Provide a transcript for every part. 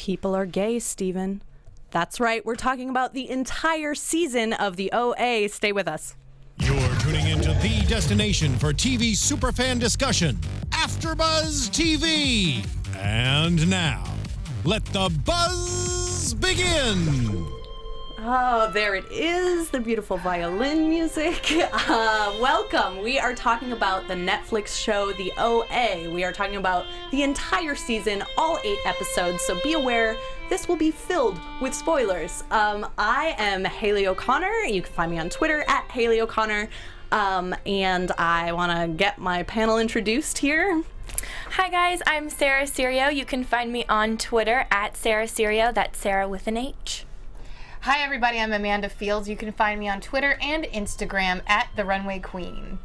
People are gay, Steven. That's right, we're talking about the entire season of the OA. Stay with us. You're tuning into the destination for TV superfan discussion, AFTERBUZZ TV. And now, let the buzz begin. Oh, there it is, the beautiful violin music. Welcome. We are talking about the Netflix show, The OA. We are talking about the entire season, all 8 episodes, so be aware this will be filled with spoilers. I am Hayley O'Conner. You can find me on Twitter at Hayley O'Conner. And I want to get my panel introduced here. Hi guys, I'm Sarah Serio. You can find me on Twitter at Sarah Serio. That's Sarah with an H. Hi everybody, I'm Amanda Fields. You can find me on Twitter and Instagram at The Runway Queen.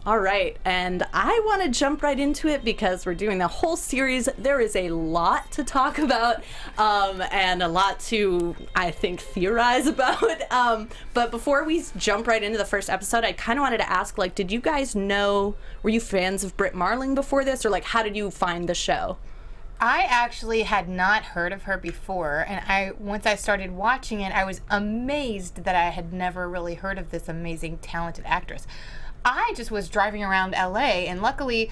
All right, and I want to jump right into it because we're doing the whole series. There is a lot to talk about and a lot to, I think, theorize about. But before we jump right into the first episode, I kind of wanted to ask, like, did you guys know, were you fans of Brit Marling before this, or like, how did you find the show? I actually had not heard of her before, and once I started watching it, I was amazed that I had never really heard of this amazing, talented actress. I just was driving around LA, and luckily,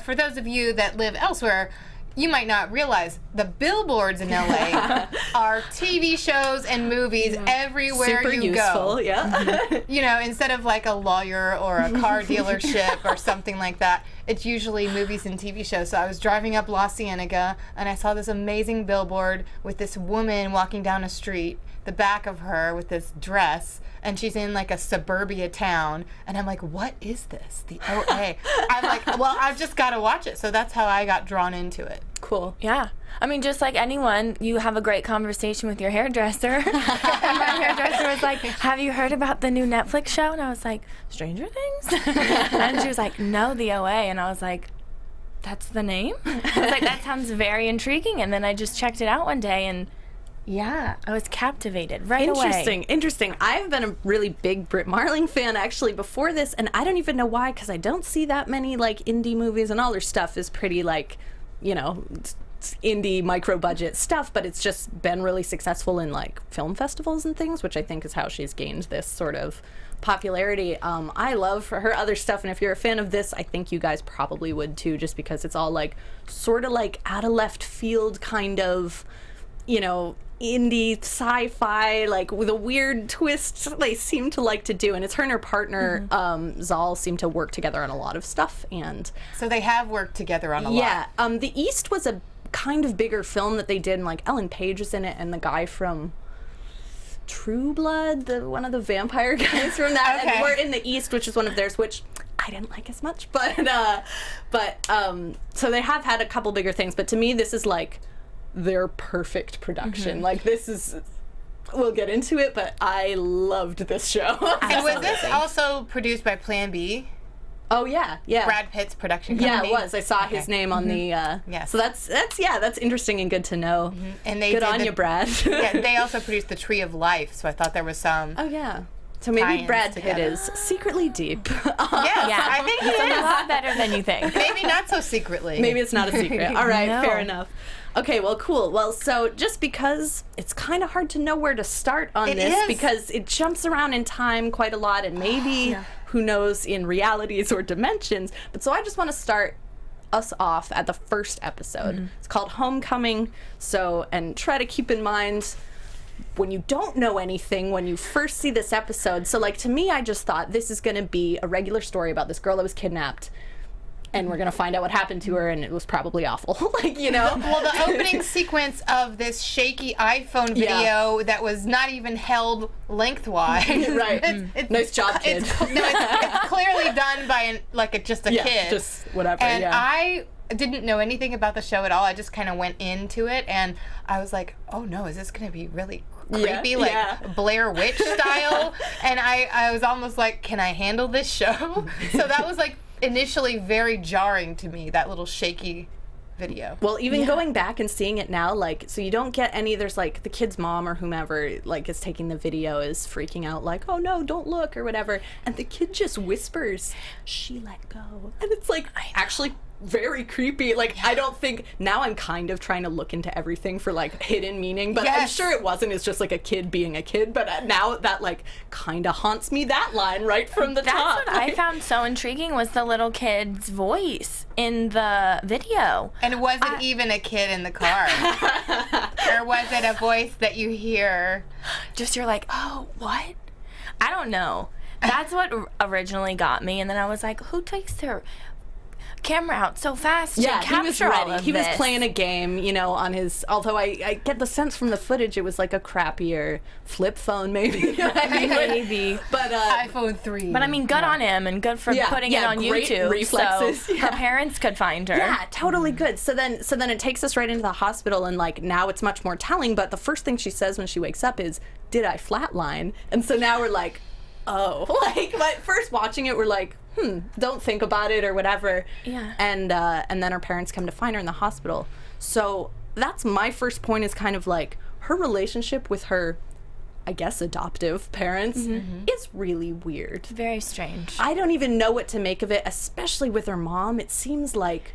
for those of you that live elsewhere, you might not realize the billboards in LA are TV shows and movies everywhere Super you useful, go. Yeah. You know, instead of like a lawyer or a car dealership or something like that, it's usually movies and TV shows. So I was driving up La Cienega and I saw this amazing billboard with this woman walking down a street, the back of her with this dress, and she's in like a suburbia town, and I'm like, what is this? The OA. I'm like, well, I've just got to watch it. So that's how I got drawn into it. Cool. Yeah. I mean, just like anyone, you have a great conversation with your hairdresser. And my hairdresser was like, have you heard about the new Netflix show? And I was like, Stranger Things? And she was like, no, the OA. And I was like, that's the name? I was like, that sounds very intriguing. And then I just checked it out one day, and yeah, I was captivated right away. Interesting. I've been a really big Brit Marling fan actually before this, and I don't even know why, because I don't see that many like indie movies, and all their stuff is pretty like, you know, indie micro budget stuff, but it's just been really successful in like film festivals and things, which I think is how she's gained this sort of popularity. I love her other stuff, and if you're a fan of this, I think you guys probably would too, just because it's all like sort of like out of left field kind of, you know, indie sci-fi, like with a weird twist they seem to like to do, and it's her and her partner Zal seem to work together on a lot of stuff, and so they have worked together on a lot. Yeah. The East was a kind of bigger film that they did, and like Ellen Page is in it, and the guy from True Blood, one of the vampire guys from that. Okay. And we're in the East, which is one of theirs, which I didn't like as much, but so they have had a couple bigger things, but to me this is like their perfect production. Like, this is, we'll get into it, but I loved this show. And was this also produced by Plan B? Oh yeah, yeah. Brad Pitt's production company? Yeah, it was. I saw his name on the Yes. So that's interesting and good to know. And they good did on you, Brad. Yeah, they also produced The Tree of Life, so I thought there was some Oh yeah. So maybe tie-ins Brad Pitt together. is secretly deep. Yes, Yeah, I think he it's a is. lot better than you think. Maybe not so secretly. Maybe it's not a secret. All right, No. fair enough. Okay, well, cool. Well, so just because it's kind of hard to know where to start on It this is. because it jumps around in time quite a lot, and maybe, who knows, in realities or dimensions. But so I just want to start us off at the first episode. It's called Homecoming. So, and try to keep in mind when you don't know anything when you first see this episode. So, like, to me, I just thought this is going to be a regular story about this girl that was kidnapped, and we're going to find out what happened to her, and it was probably awful. Like, you know? Well, the opening sequence of this shaky iPhone video that was not even held lengthwise. Right. It's Nice job, kid. It's clearly done by just a Yeah, kid. just whatever, And yeah. I didn't know anything about the show at all. I just kind of went into it, and I was like, oh no, is this going to be really creepy, Yeah, like yeah. Blair Witch style? And I was almost like, can I handle this show? So that was like initially very jarring to me, that little shaky video. Well, even going back and seeing it now, like, so you don't get any, there's like the kid's mom or whomever, like, is taking the video is freaking out, like, oh no, don't look or whatever. And the kid just whispers, she let go. And it's like, actually very creepy. Like, I don't think, now I'm kind of trying to look into everything for, like, hidden meaning, but I'm sure it wasn't. It's just, like, a kid being a kid, but now that, like, kind of haunts me, that line right from the top. That's what I found so intriguing was the little kid's voice in the video. And was it even a kid in the car? Or was it a voice that you hear? Just you're like, oh, what? I don't know. That's what originally got me, and then I was like, who takes their camera out so fast to capture he was ready. all of He was this? playing a game, you know, on his, although I get the sense from the footage it was like a crappier flip phone maybe. Maybe. But iPhone 3. But I mean, good on him and good for putting it on great YouTube reflexes. so her parents could find her. yeah, totally good. So then it takes us right into the hospital, and like now it's much more telling, but the first thing she says when she wakes up is, "Did I flatline?" And so now we're like, oh, like, but first watching it we're like, don't think about it or whatever. Yeah. And then her parents come to find her in the hospital. So that's my first point, is kind of like her relationship with her, I guess, adoptive parents is really weird. Very strange. I don't even know what to make of it, especially with her mom. It seems like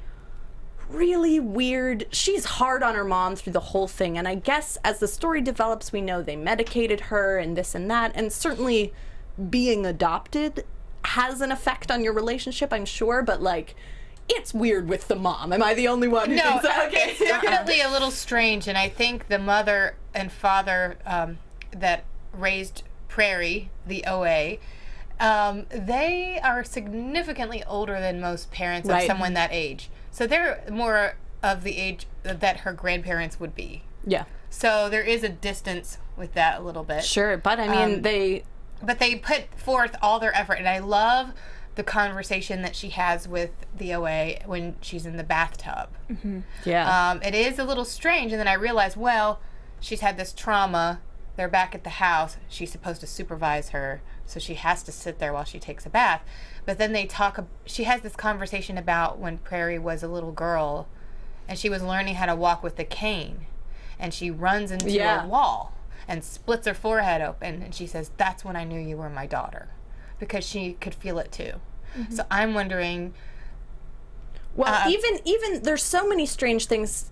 really weird. She's hard on her mom through the whole thing, and I guess as the story develops, we know they medicated her and this and that, and certainly being adopted has an effect on your relationship, I'm sure, but like, it's weird with the mom. Am I the only one who thinks that? Okay. It's definitely a little strange, and I think the mother and father that raised Prairie, the OA, they are significantly older than most parents of someone that age. So they're more of the age that her grandparents would be. Yeah. So there is a distance with that a little bit. Sure, but I mean, But they put forth all their effort, and I love the conversation that she has with the OA when she's in the bathtub. Yeah. It is a little strange, and then I realized, well, she's had this trauma. They're back at the house. She's supposed to supervise her, so she has to sit there while she takes a bath. But then she has this conversation about when Prairie was a little girl, and she was learning how to walk with a cane, and she runs into a wall and splits her forehead open, and she says, "That's when I knew you were my daughter," because she could feel it too. So I'm wondering. Well, even there's so many strange things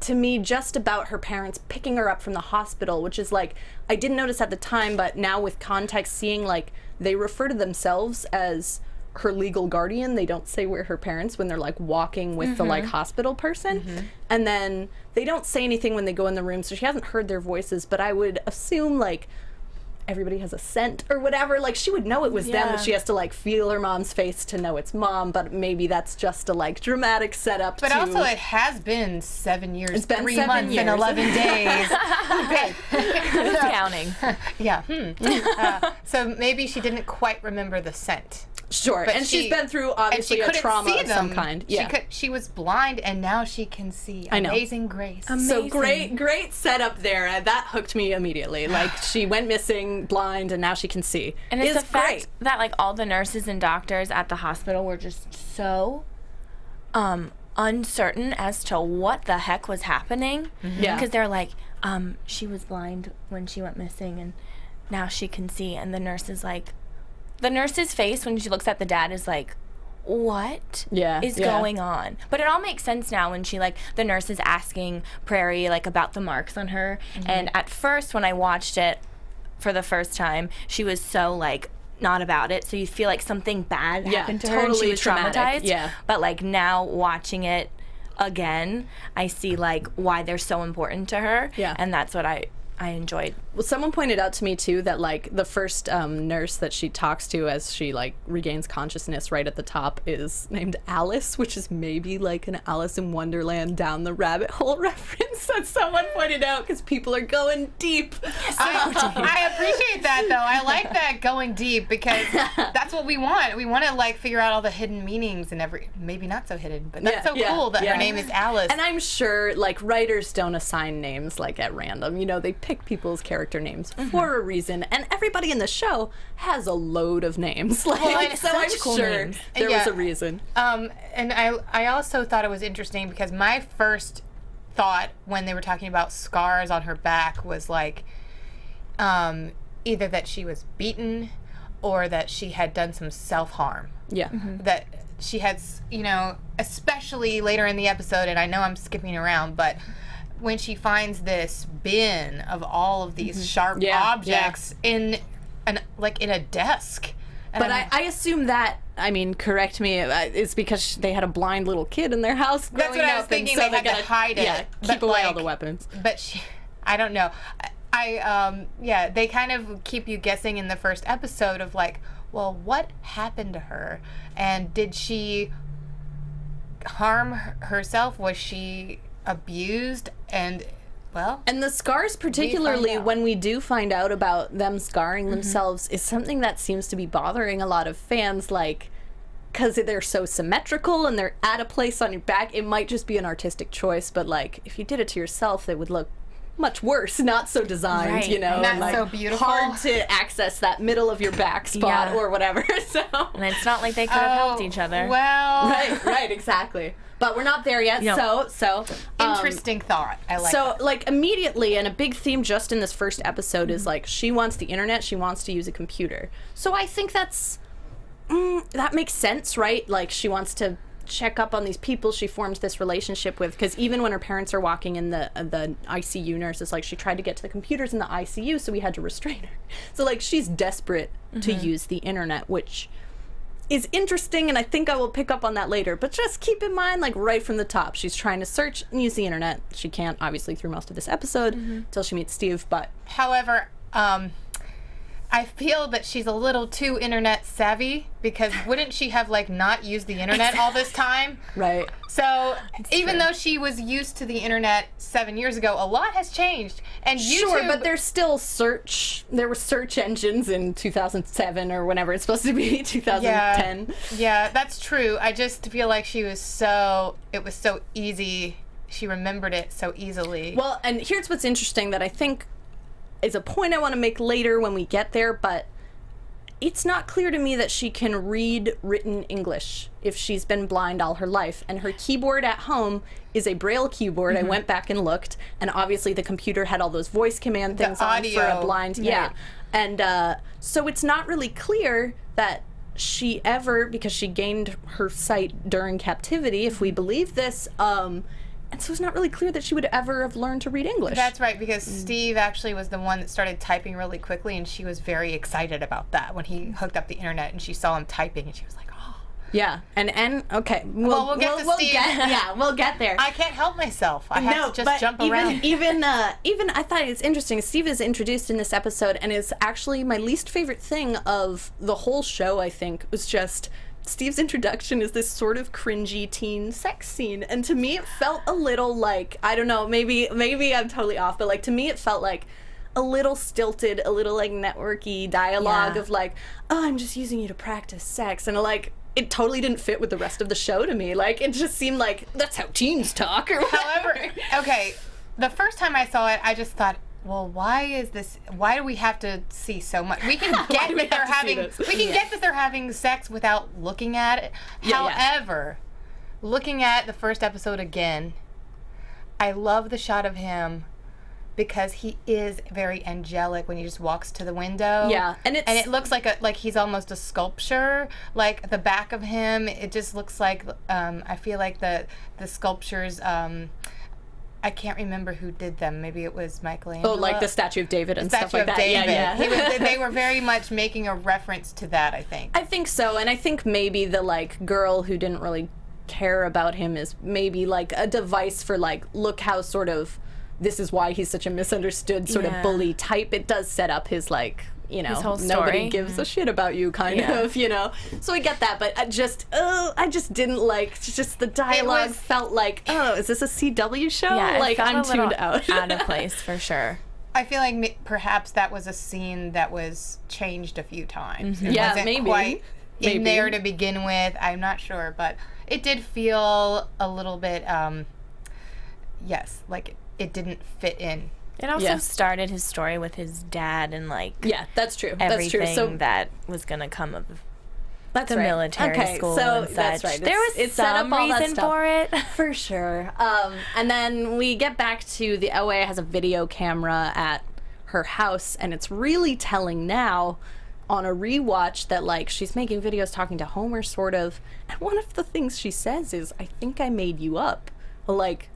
to me just about her parents picking her up from the hospital, which is like, I didn't notice at the time, but now with context, seeing like they refer to themselves as her legal guardian. They don't say we're her parents when they're like walking with the like hospital person. And then they don't say anything when they go in the room, so she hasn't heard their voices, but I would assume like everybody has a scent or whatever, like she would know it was them, but she has to like feel her mom's face to know it's mom. But maybe that's just a like dramatic setup. But also it has been 7 years, It's been 3 7 months and years. 11 days. Who's counting? Yeah. So maybe she didn't quite remember the scent. Sure, But and she's been through and obviously she a couldn't trauma see of some them. kind. Yeah. She was blind, and now she can see. I know. Amazing grace. So great setup there. That hooked me immediately. Like she went missing, blind, and now she can see. And it's the great. fact that like all the nurses and doctors at the hospital were just so uncertain as to what the heck was happening. Yeah. Because they're like, she was blind when she went missing, and now she can see. And the nurse's face when she looks at the dad is like, what is going on? But it all makes sense now when she like, the nurse is asking Prairie like about the marks on her. And at first when I watched it for the first time, she was so like not about it, so you feel like something bad happened to her and she totally was traumatic. traumatized. Yeah. But like now watching it again, I see like why they're so important to her. Yeah. And that's what I enjoyed. Well, someone pointed out to me too that like the first nurse that she talks to as she like regains consciousness right at the top is named Alice, which is maybe like an Alice in Wonderland down the rabbit hole reference that someone pointed out, because people are going deep. I appreciate that, though. I like that, going deep, because that's what we want. We want to like figure out all the hidden meanings and maybe not so hidden, but that's cool that her name is Alice. And I'm sure like writers don't assign names like at random. You know, they pick people's character names for a reason, and everybody in the show has a load of names. Like, Well, so such I'm cool sure names. there was a reason. And I also thought it was interesting because my first thought when they were talking about scars on her back was like either that she was beaten or that she had done some self-harm. Yeah. she had, you know, especially later in the episode, and I know I'm skipping around, but when she finds this bin of all of these sharp objects in a desk. But I assume that, I mean, correct me, it's because they had a blind little kid in their house growing up. That's what I was thinking, so they had to hide it. Yeah, keep away all the weapons. But I don't know. They kind of keep you guessing in the first episode of like, well, what happened to her? And did she harm herself? Was she abused? And the scars, particularly when we do find out about them scarring themselves, is something that seems to be bothering a lot of fans, like, because they're so symmetrical and they're at a place on your back. It might just be an artistic choice, but like, if you did it to yourself, it would look much worse, not so designed, right. you know, not and like so beautiful, hard to access that middle of your back spot or whatever. So, and it's not like they could have helped each other. Well, right, exactly. But we're not there yet. Yep. So interesting thought. I like. So, that. like, immediately, and a big theme just in this first episode is like, she wants the internet. She wants to use a computer. So I think that makes sense, right? Like, she wants to check up on these people she formed this relationship with, because even when her parents are walking in, the ICU nurse is like, she tried to get to the computers in the ICU, so we had to restrain her. So like, she's desperate to use the internet, which is interesting, and I think I will pick up on that later, but just keep in mind, like, right from the top, she's trying to search and use the internet. She can't, obviously, through most of this episode until she meets Steve, but however, I feel that she's a little too internet savvy, because wouldn't she have like not used the internet all this time? right. So even though she was used to the internet 7 years ago, a lot has changed. And YouTube, Sure, but there's still there were search engines in 2007 or whenever it's supposed to be, 2010. Yeah, that's true. I just feel like it was so easy. She remembered it so easily. Well, and here's what's interesting that I think is a point I want to make later when we get there, but it's not clear to me that she can read written English if she's been blind all her life. And her keyboard at home is a Braille keyboard. I went back and looked, and obviously the computer had all those voice command things on for a blind. Right. Yeah. And so it's not really clear that she ever, because she gained her sight during captivity, if we believe this, and so it's not really clear that she would ever have learned to read English. That's right, because Steve actually was the one that started typing really quickly, and she was very excited about that when he hooked up the internet and she saw him typing, and she was like, oh. Yeah, and okay. We'll get to Steve. We'll get there. I can't help myself. I have to just jump around. Even I thought it's interesting. Steve is introduced in this episode, and is actually my least favorite thing of the whole show, I think, was just Steve's introduction is this sort of cringy teen sex scene, and to me it felt a little like, I don't know, maybe I'm totally off, but like, to me it felt like a little stilted, a little like networky dialogue of like, oh, I'm just using you to practice sex, and like, it totally didn't fit with the rest of the show to me. Like, it just seemed like that's how teens talk or whatever. However, okay, the first time I saw it, I just thought, well, why do we have to see so much? We can get that they're having sex without looking at it. However, looking at the first episode again, I love the shot of him because he is very angelic when he just walks to the window. Yeah, and it looks like he's almost a sculpture. Like the back of him, it just looks like I feel like the sculptures. I can't remember who did them. Maybe it was Michelangelo. Oh, like the Statue of David and stuff like that. David. Yeah. They were very much making a reference to that, I think. I think so, and I think maybe the like girl who didn't really care about him is maybe like a device for like, look how sort of, this is why he's such a misunderstood sort of bully type. It does set up his like, you know, his whole nobody story. gives a shit about you kind of, you know. So I get that, but I just didn't like, just the dialogue felt like, oh, is this a CW show? Yeah, like, I'm tuned out. Out of place for sure. I feel like perhaps that was a scene that was changed a few times. It Yeah, wasn't maybe. quite in Maybe. there to begin with. I'm not sure, but it did feel a little bit, like it didn't fit in. It also started his story with his dad and like that's true. everything That's true. So that was going to come of that's the right. military school so and such. that's right. There was it's set some up all that reason stuff. for it. For sure. And then we get back to the OA has a video camera at her house, and it's really telling now on a rewatch that, like, she's making videos talking to Homer, sort of, and one of the things she says is, "I think I made you up." Like,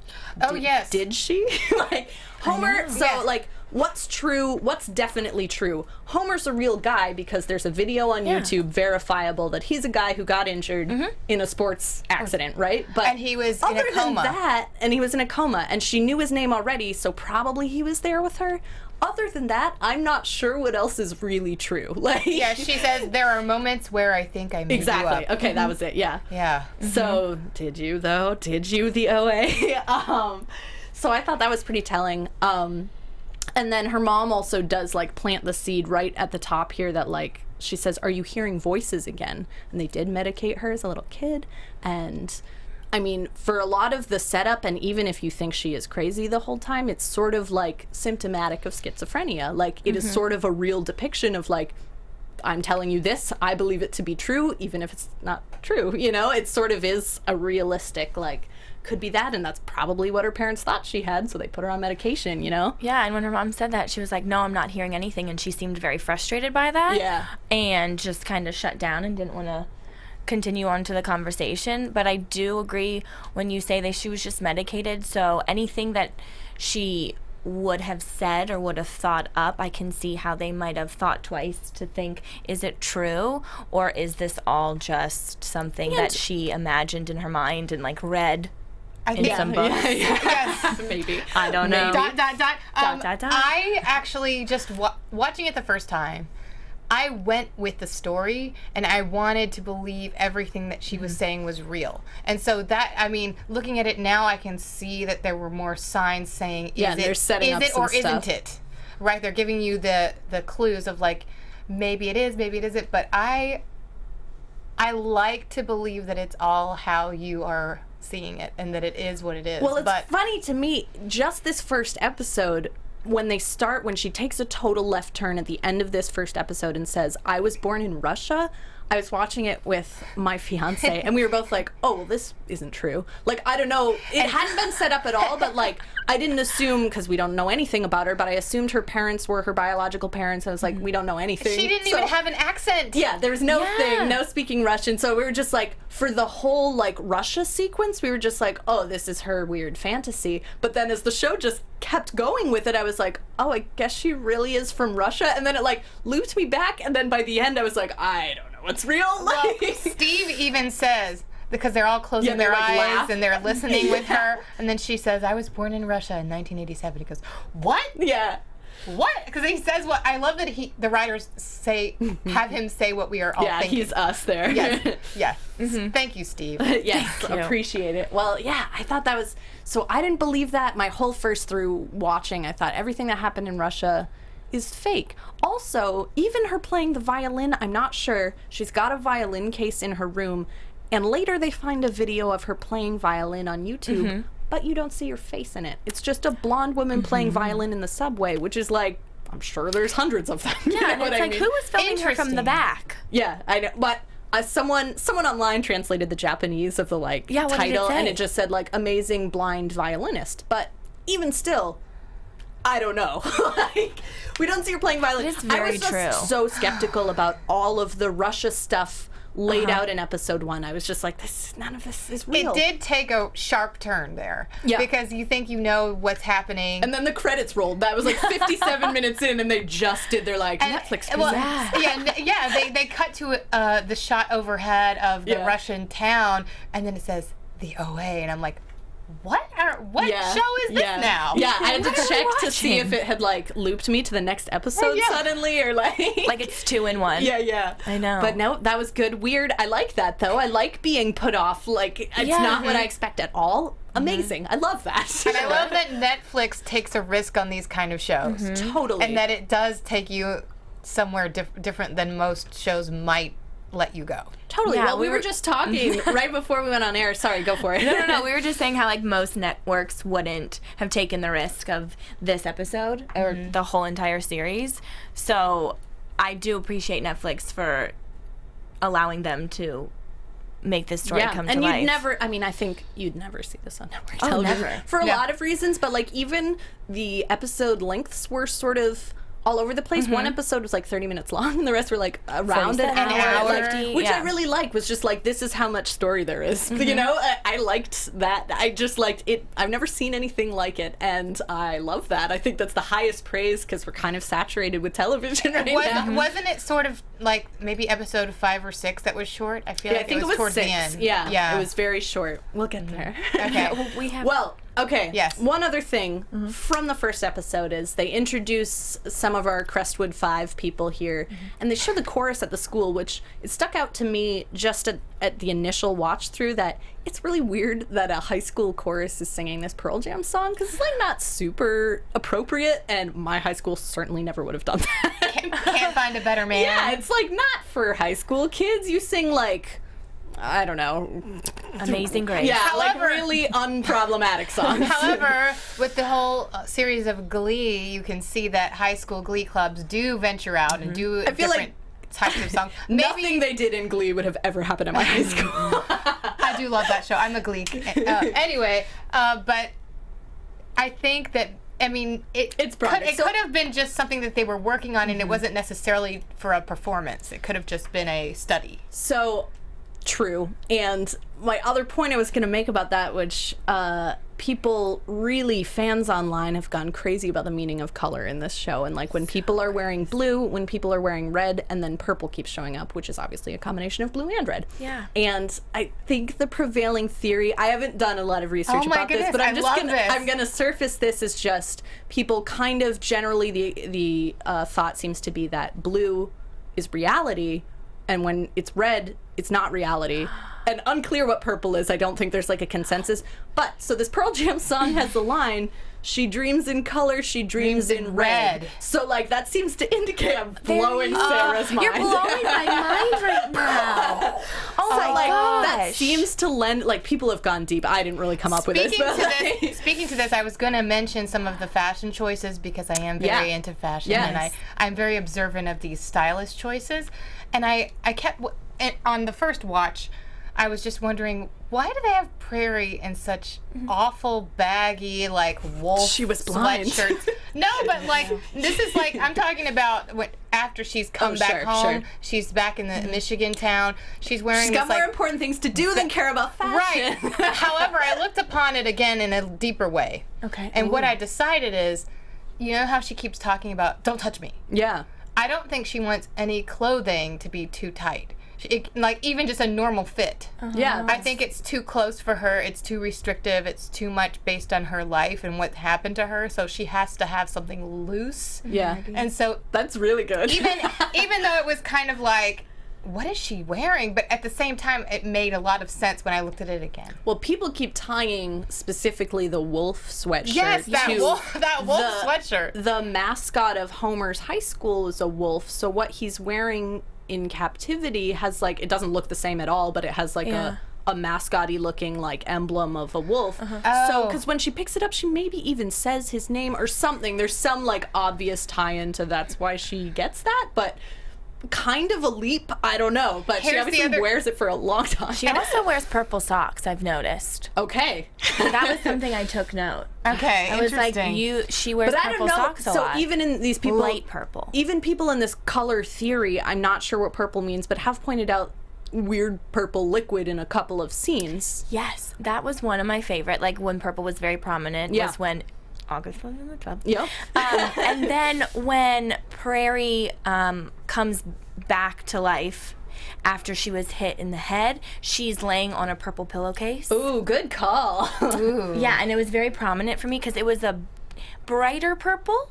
yes. Did she? Like, Homer, so, Yes. like, what's true, what's definitely true? Homer's a real guy because there's a video on YouTube verifiable that he's a guy who got injured in a sports accident, right? But And he was in a other than coma. that, and he was in a coma, and she knew his name already, so probably he was there with her. Other than that, I'm not sure what else is really true. Like, Yeah, she says there are moments where I think I made exactly. you up. Okay, that was it. Yeah. Yeah. So, did you though? Did you, the OA? So I thought that was pretty telling. And then her mom also does, like, plant the seed right at the top here that, like, she says, "Are you hearing voices again?" And they did medicate her as a little kid. And I mean, for a lot of the setup, and even if you think she is crazy the whole time, it's sort of like symptomatic of schizophrenia. Like, it is sort of a real depiction of, like, I'm telling you this, I believe it to be true, even if it's not true, you know? It sort of is a realistic, like, could be that, and that's probably what her parents thought she had, so they put her on medication, you know? Yeah, and when her mom said that, she was like, "No, I'm not hearing anything," and she seemed very frustrated by that. Yeah. And just kind of shut down and didn't want to continue on to the conversation. But I do agree when you say that she was just medicated, so anything that she would have said or would have thought up, I can see how they might have thought twice to think, is it true, or is this all just something that she imagined in her mind and, like, read I in think some books? Yes. Maybe. I don't know. Dot. I actually just watching it the first time, I went with the story and I wanted to believe everything that she was saying was real. And so that, I mean, looking at it now, I can see that there were more signs saying, Yeah, they're setting up some or stuff. isn't it? Right? They're giving you the clues of, like, maybe it is, maybe it isn't. But I like to believe that it's all how you are seeing it and that it is what it is. Well, it's but funny to me, just this first episode, when she takes a total left turn at the end of this first episode and says, "I was born in Russia," I was watching it with my fiance, and we were both like, "Oh, well, this isn't true." Like, I don't know. It hadn't been set up at all, but, like, I didn't assume, because we don't know anything about her, but I assumed her parents were her biological parents. I was like, we don't know anything. she didn't So- even have an accent. Yeah, there was no thing, no speaking Russian. So we were just like, for the whole, like, Russia sequence, we were just like, oh, this is her weird fantasy. But then as the show just kept going with it, I was like, oh, I guess she really is from Russia. And then it, like, looped me back. And then by the end, I was like, I don't know what's real. Well, Like, Steve even says, because they're all closing Yeah, they, their like, eyes laugh. and they're listening with her, and then she says, "I was born in Russia in 1987." He goes, "What? yeah. What?" Because he says what I love that the writers have him say what we are all Yeah, thinking. he's us there. Yes, yes. Thank you, Steve. Yes, Thank you. appreciate it. Well, yeah, I thought that was, so I didn't believe that my whole first through watching. I thought everything that happened in Russia is fake. Also, even her playing the violin, I'm not sure. She's got a violin case in her room, and later they find a video of her playing violin on YouTube, but you don't see her face in it. It's just a blonde woman playing violin in the subway, which is like, I'm sure there's hundreds of them. You know Yeah, and what it's I like, mean? who was filming her from the Interesting. back? Yeah, I know, but someone online translated the Japanese of the, like, Yeah, what did it title, and say? it just said, like, amazing blind violinist. But even still, I don't know. Like, we don't see her playing violin. It is I very was just true. so skeptical about all of the Russia stuff laid out in episode 1. I was just like, none of this is real. It did take a sharp turn there. Yeah. Because you think you know what's happening. And then the credits rolled. That was like 57 minutes in, and they just did their, like, And- Netflix. well, presents. they cut to the shot overhead of the Yeah. Russian town, and then it says the OA, and I'm like, what Yeah. show is this now? Yeah, I had to What are we check to see watching? if it had, like, looped me to the next episode yeah. suddenly, or like Like, it's 2 in 1. yeah. I know. But no, that was good. Weird. I like that, though. I like being put off. Like, it's Yeah. not what I expect at all. Amazing. I love that. And I love that Netflix takes a risk on these kind of shows. Totally. And that it does take you somewhere different than most shows might let you go. Totally. Yeah, well, we we were were- just talking right before we went on air. Sorry, go for it. No. We were just saying how, like, most networks wouldn't have taken the risk of this episode or the whole entire series. So I do appreciate Netflix for allowing them to make this story come to and life. you'd never, I mean, I think you'd never see this on network Oh, television. never. For a Yeah. lot of reasons, but, like, even the episode lengths were sort of all over the place. One episode was like 30 minutes long, and the rest were like around an 47 hour, hours, like, which yeah. I really like. Was just like, this is how much story there is. You know, I liked that. I just liked it. I've never seen anything like it, and I love that. I think that's the highest praise because we're kind of saturated with television right now. Wasn't it sort of like maybe episode 5 or 6 that was short? I feel Yeah, like I think it was towards 6. the end. Yeah, it was very short. We'll get there. Okay. Well, we have. Okay. Yes. One other thing from the first episode is they introduce some of our Crestwood 5 people here, and they show the chorus at the school, which it stuck out to me just at the initial watch through that it's really weird that a high school chorus is singing this Pearl Jam song because it's like not super appropriate, and my high school certainly never would have done that. Can't find a better man. Yeah, it's like not for high school kids. You sing like, I don't know. Amazing Grace. Yeah, like However- really unproblematic songs. However, with the whole series of Glee, you can see that high school Glee clubs do venture out and do I feel different types of songs. Nothing they did in Glee would have ever happened at my high school. I do love that show. I'm a Glee. Anyway, but I think that, I mean, It's broad. it could have been just something that they were working on, and it wasn't necessarily for a performance. It could have just been a study. So true. And my other point I was going to make about that, which people really, fans online have gone crazy about the meaning of color in this show. And like when people are wearing blue, when people are wearing red, and then purple keeps showing up, which is obviously a combination of blue and red. Yeah. And I think the prevailing theory, I haven't done a lot of research Oh my about this, goodness, but I love this. I'm gonna surface this as just people kind of generally the thought seems to be that blue is reality, and when it's red, it's not reality. And unclear what purple is. I don't think there's like a consensus. But so this Pearl Jam song has the line, "She dreams in color, she dreams in red." So like that seems to indicate I'm blowing Sarah's mind. You're blowing my mind right now. Oh my like gosh. that seems to lend, like, people have gone deep. I didn't really come up with this, but Speaking to this, I was going to mention some of the fashion choices because I am very into fashion, and Yes. I'm very observant of these stylist choices. And I kept, on the first watch, I was just wondering, why do they have Prairie in such awful baggy, like, wolf She was blind. sweatshirts? No, but like, this is like, I'm talking about after she's come back sure, home, sure. she's back in the Michigan town, she's wearing she's this, got more like, important things to do than care about right. fashion. However, I looked upon it again in a deeper way. Okay. And what I decided is, you know how she keeps talking about, don't touch me. Yeah. I don't think she wants any clothing to be too tight. Like, even just a normal fit. Yeah. I think it's too close for her. It's too restrictive. It's too much based on her life and what happened to her. So she has to have something loose. Yeah. And so That's really good. even though it was kind of like, what is she wearing? But at the same time, it made a lot of sense when I looked at it again. Well, people keep tying specifically the wolf sweatshirt Yes, that to wolf sweatshirt. The mascot of Homer's high school is a wolf, so what he's wearing in captivity has, like, it doesn't look the same at all, but it has like Yeah. a mascot-y looking like emblem of a wolf. So Oh. because when she picks it up, she maybe even says his name or something. There's some like obvious tie-in to that's why she gets that, but kind of a leap. I don't know, but she Here's the obviously other- wears it for a long time. She also wears purple socks, I've noticed. Okay. That was something I took note. Okay, I was like, interesting. she wears But I don't purple know. socks a So lot. even in these people, light purple. even people in this color theory, I'm not sure what purple means, but have pointed out weird purple liquid in a couple of scenes. Yes, that was one of my favorite. Like when purple was very prominent Yeah. was when August was in the 12th. Yep. And then when Prairie comes back to life after she was hit in the head, she's laying on a purple pillowcase. Ooh, good call. Yeah, and it was very prominent for me because it was a brighter purple,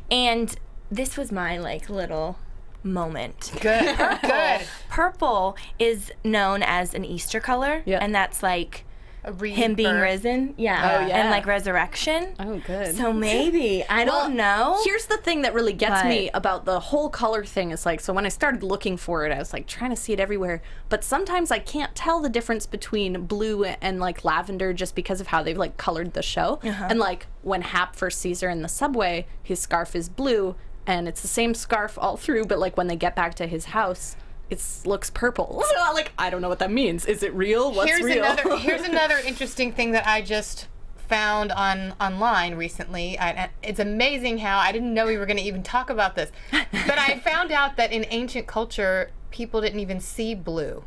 and this was my like little moment. Good. Good. Purple is known as an Easter color, Yeah. and that's like A him being rebirth. risen, Oh, yeah. and like resurrection. Oh, good. So maybe I don't know. Here's the thing that really gets But- me about the whole color thing is like, so when I started looking for it, I was like trying to see it everywhere, but sometimes I can't tell the difference between blue and like lavender just because of how they've like colored the show. And like when Hap first sees her in the subway, his scarf is blue and it's the same scarf all through, but like when they get back to his house, it looks purple. So like, I don't know what that means. Is it real? What's real? Here's another interesting thing that I just found online recently. It's amazing how I didn't know we were going to even talk about this, but I found out that in ancient culture, people didn't even see blue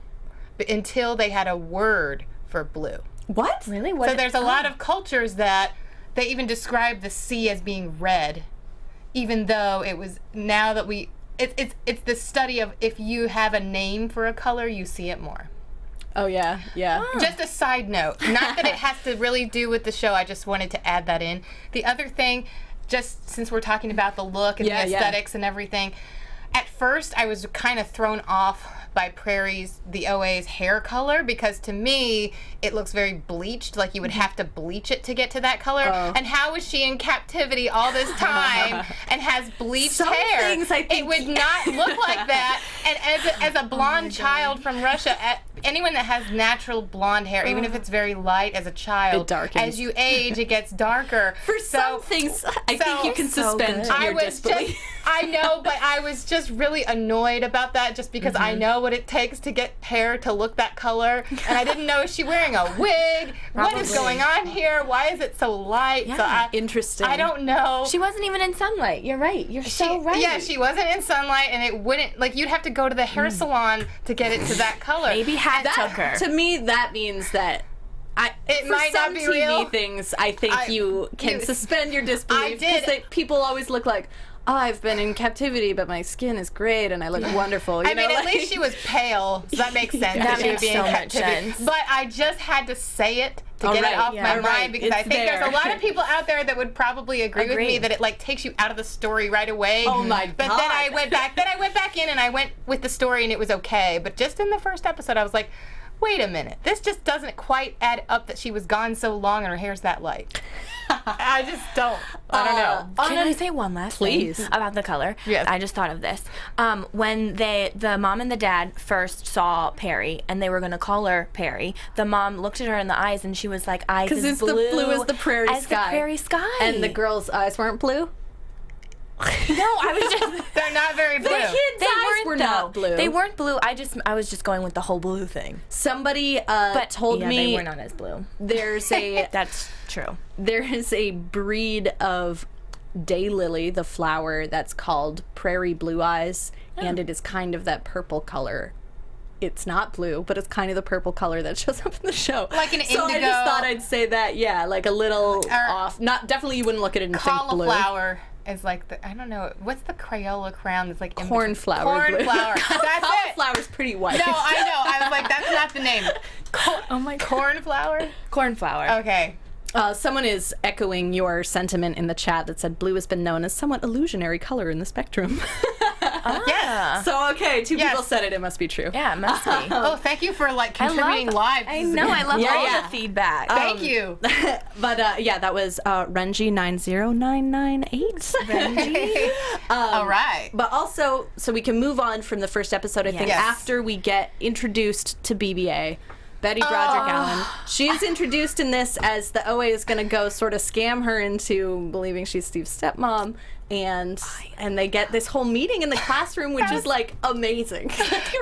until they had a word for blue. What? Really? What? So there's a lot of cultures that they even describe the sea as being red, even though it was now that it's the study of if you have a name for a color, you see it more. Oh, yeah, yeah. Just a side note. Not that it has to really do with the show. I just wanted to add that in. The other thing, just since we're talking about the look and the aesthetics and everything, at first I was kind of thrown off by Prairie's, the OA's hair color, because to me it looks very bleached, like you would have to bleach it to get to that color. And how is she in captivity all this time and has bleached hair? Things I think it would not look like that. And as a blonde child from Russia, anyone that has natural blonde hair, even if it's very light as a child, it darkens. as you age, it gets darker. For some things, I think you can suspend your disbelief. I know, but I was just really annoyed about that just because I know what it takes to get hair to look that color. And I didn't know, is she wearing a wig? What is going on here? Why is it so light? Yeah. Interesting. I don't know. She wasn't even in sunlight. You're right. You're so right. Yeah, she wasn't in sunlight, and it wouldn't, like, you'd have to go to the hair salon to get it to that color. Maybe hat took her. To me, that means that it for might some not be TV real. things, I think you can suspend your disbelief. I did. Because people always look like, oh, I've been in captivity, but my skin is great and I look wonderful. You know, at least she was pale, so that makes sense. That she would makes be in so much captivity. sense. But I just had to say it to get it off my mind because I think there's a lot of people out there that would probably agree with me that it like takes you out of the story right away. Oh my God. But then I went back in and I went with the story and it was okay. But just in the first episode, I was like, wait a minute, this just doesn't quite add up that she was gone so long and her hair's that light. I just don't. I don't know. Can I say one last thing about the color? Yes. I just thought of this. When the mom and the dad first saw Perry and they were going to call her Perry, the mom looked at her in the eyes and she was like, eyes Because as it's blue, the blue as the prairie as sky. the prairie sky. And the girls' eyes weren't blue? No, I was just... They're not very blue. The kids' eyes were not blue. They weren't blue. I was just going with the whole blue thing. Somebody told yeah, me they were not as blue. there's a That's true. there is a breed of daylily, the flower, that's called prairie blue eyes, and it is kind of that purple color. It's not blue, but it's kind of the purple color that shows up in the show. Like an so indigo. I just thought I'd say that, yeah, like a little off. Not definitely you wouldn't look at it and think blue. Cauliflower is like the, I don't know, what's the Crayola crown that's like Cornflower blue. Cornflower. That's it. Cauliflower's pretty white. No, I know. I was like, that's not the name. Oh my God. Cornflower? Cornflower. Okay. Someone is echoing your sentiment in the chat that said blue has been known as somewhat illusionary color in the spectrum. Yes. So, okay, two people said it. It must be true. Yeah, it must be. Oh, thank you for like contributing live. I know. I love all the feedback. Thank you. But yeah, that was Renji90998. Renji. All right. But also, so we can move on from the first episode, I think, Yes. after we get introduced to BBA. Betty Broderick Allen. She is introduced in this as the OA is going to go sort of scam her into believing she's Steve's stepmom. And they get this whole meeting in the classroom, which is like amazing.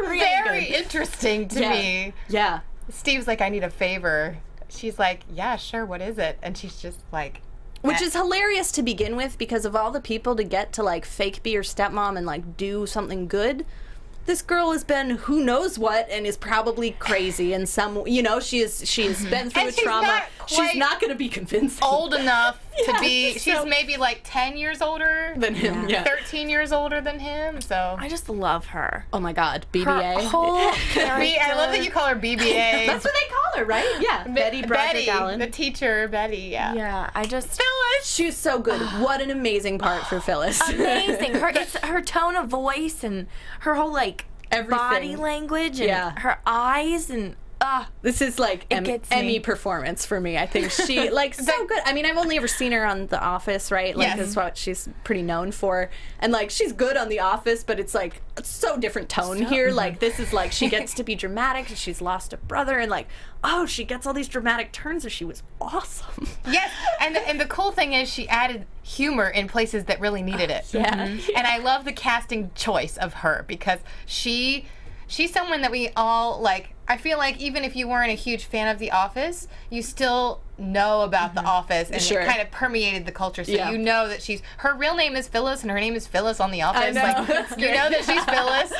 Really Very good. interesting to me. Yeah. Steve's like, I need a favor. She's like, yeah, sure, what is it? And she's just like... Which is hilarious to begin with, because of all the people to get to like fake be your stepmom and like do something good. This girl has been who knows what and is probably crazy in some, you know, she has been through And a she's trauma. not She's quite not going to be convincing. old enough to be... just She's so- maybe like 10 years older Than him, yeah. 13 years older than him, so... I just love her. Oh my God, Her BBA. whole character. I love that you call her BBA. That's what they call her, right? Yeah, Betty Broderick Allen. the teacher, Betty, yeah. Yeah, I just... Phyllis! She's so good. What an amazing part for Phyllis. Amazing. It's her tone of voice and her whole, like, Everything. body language and her eyes and... This is like gets me. Emmy performance for me. I think she like so good. I mean, I've only ever seen her on The Office, right? Like, Yes. that's what she's pretty known for. And like, she's good on The Office, but it's like it's so different tone here. Like, this is like she gets to be dramatic. And she's lost a brother, and like, oh, she gets all these dramatic turns, and she was awesome. Yes, and the cool thing is she added humor in places that really needed it. Yeah. And I love the casting choice of her because she's someone that we all like. I feel like even if you weren't a huge fan of The Office, you still know about The Office, and Sure. it kind of permeated the culture. So Yeah. you know that her real name is Phyllis, and her name is Phyllis on The Office. I know, that's Like, great. you know that she's Phyllis.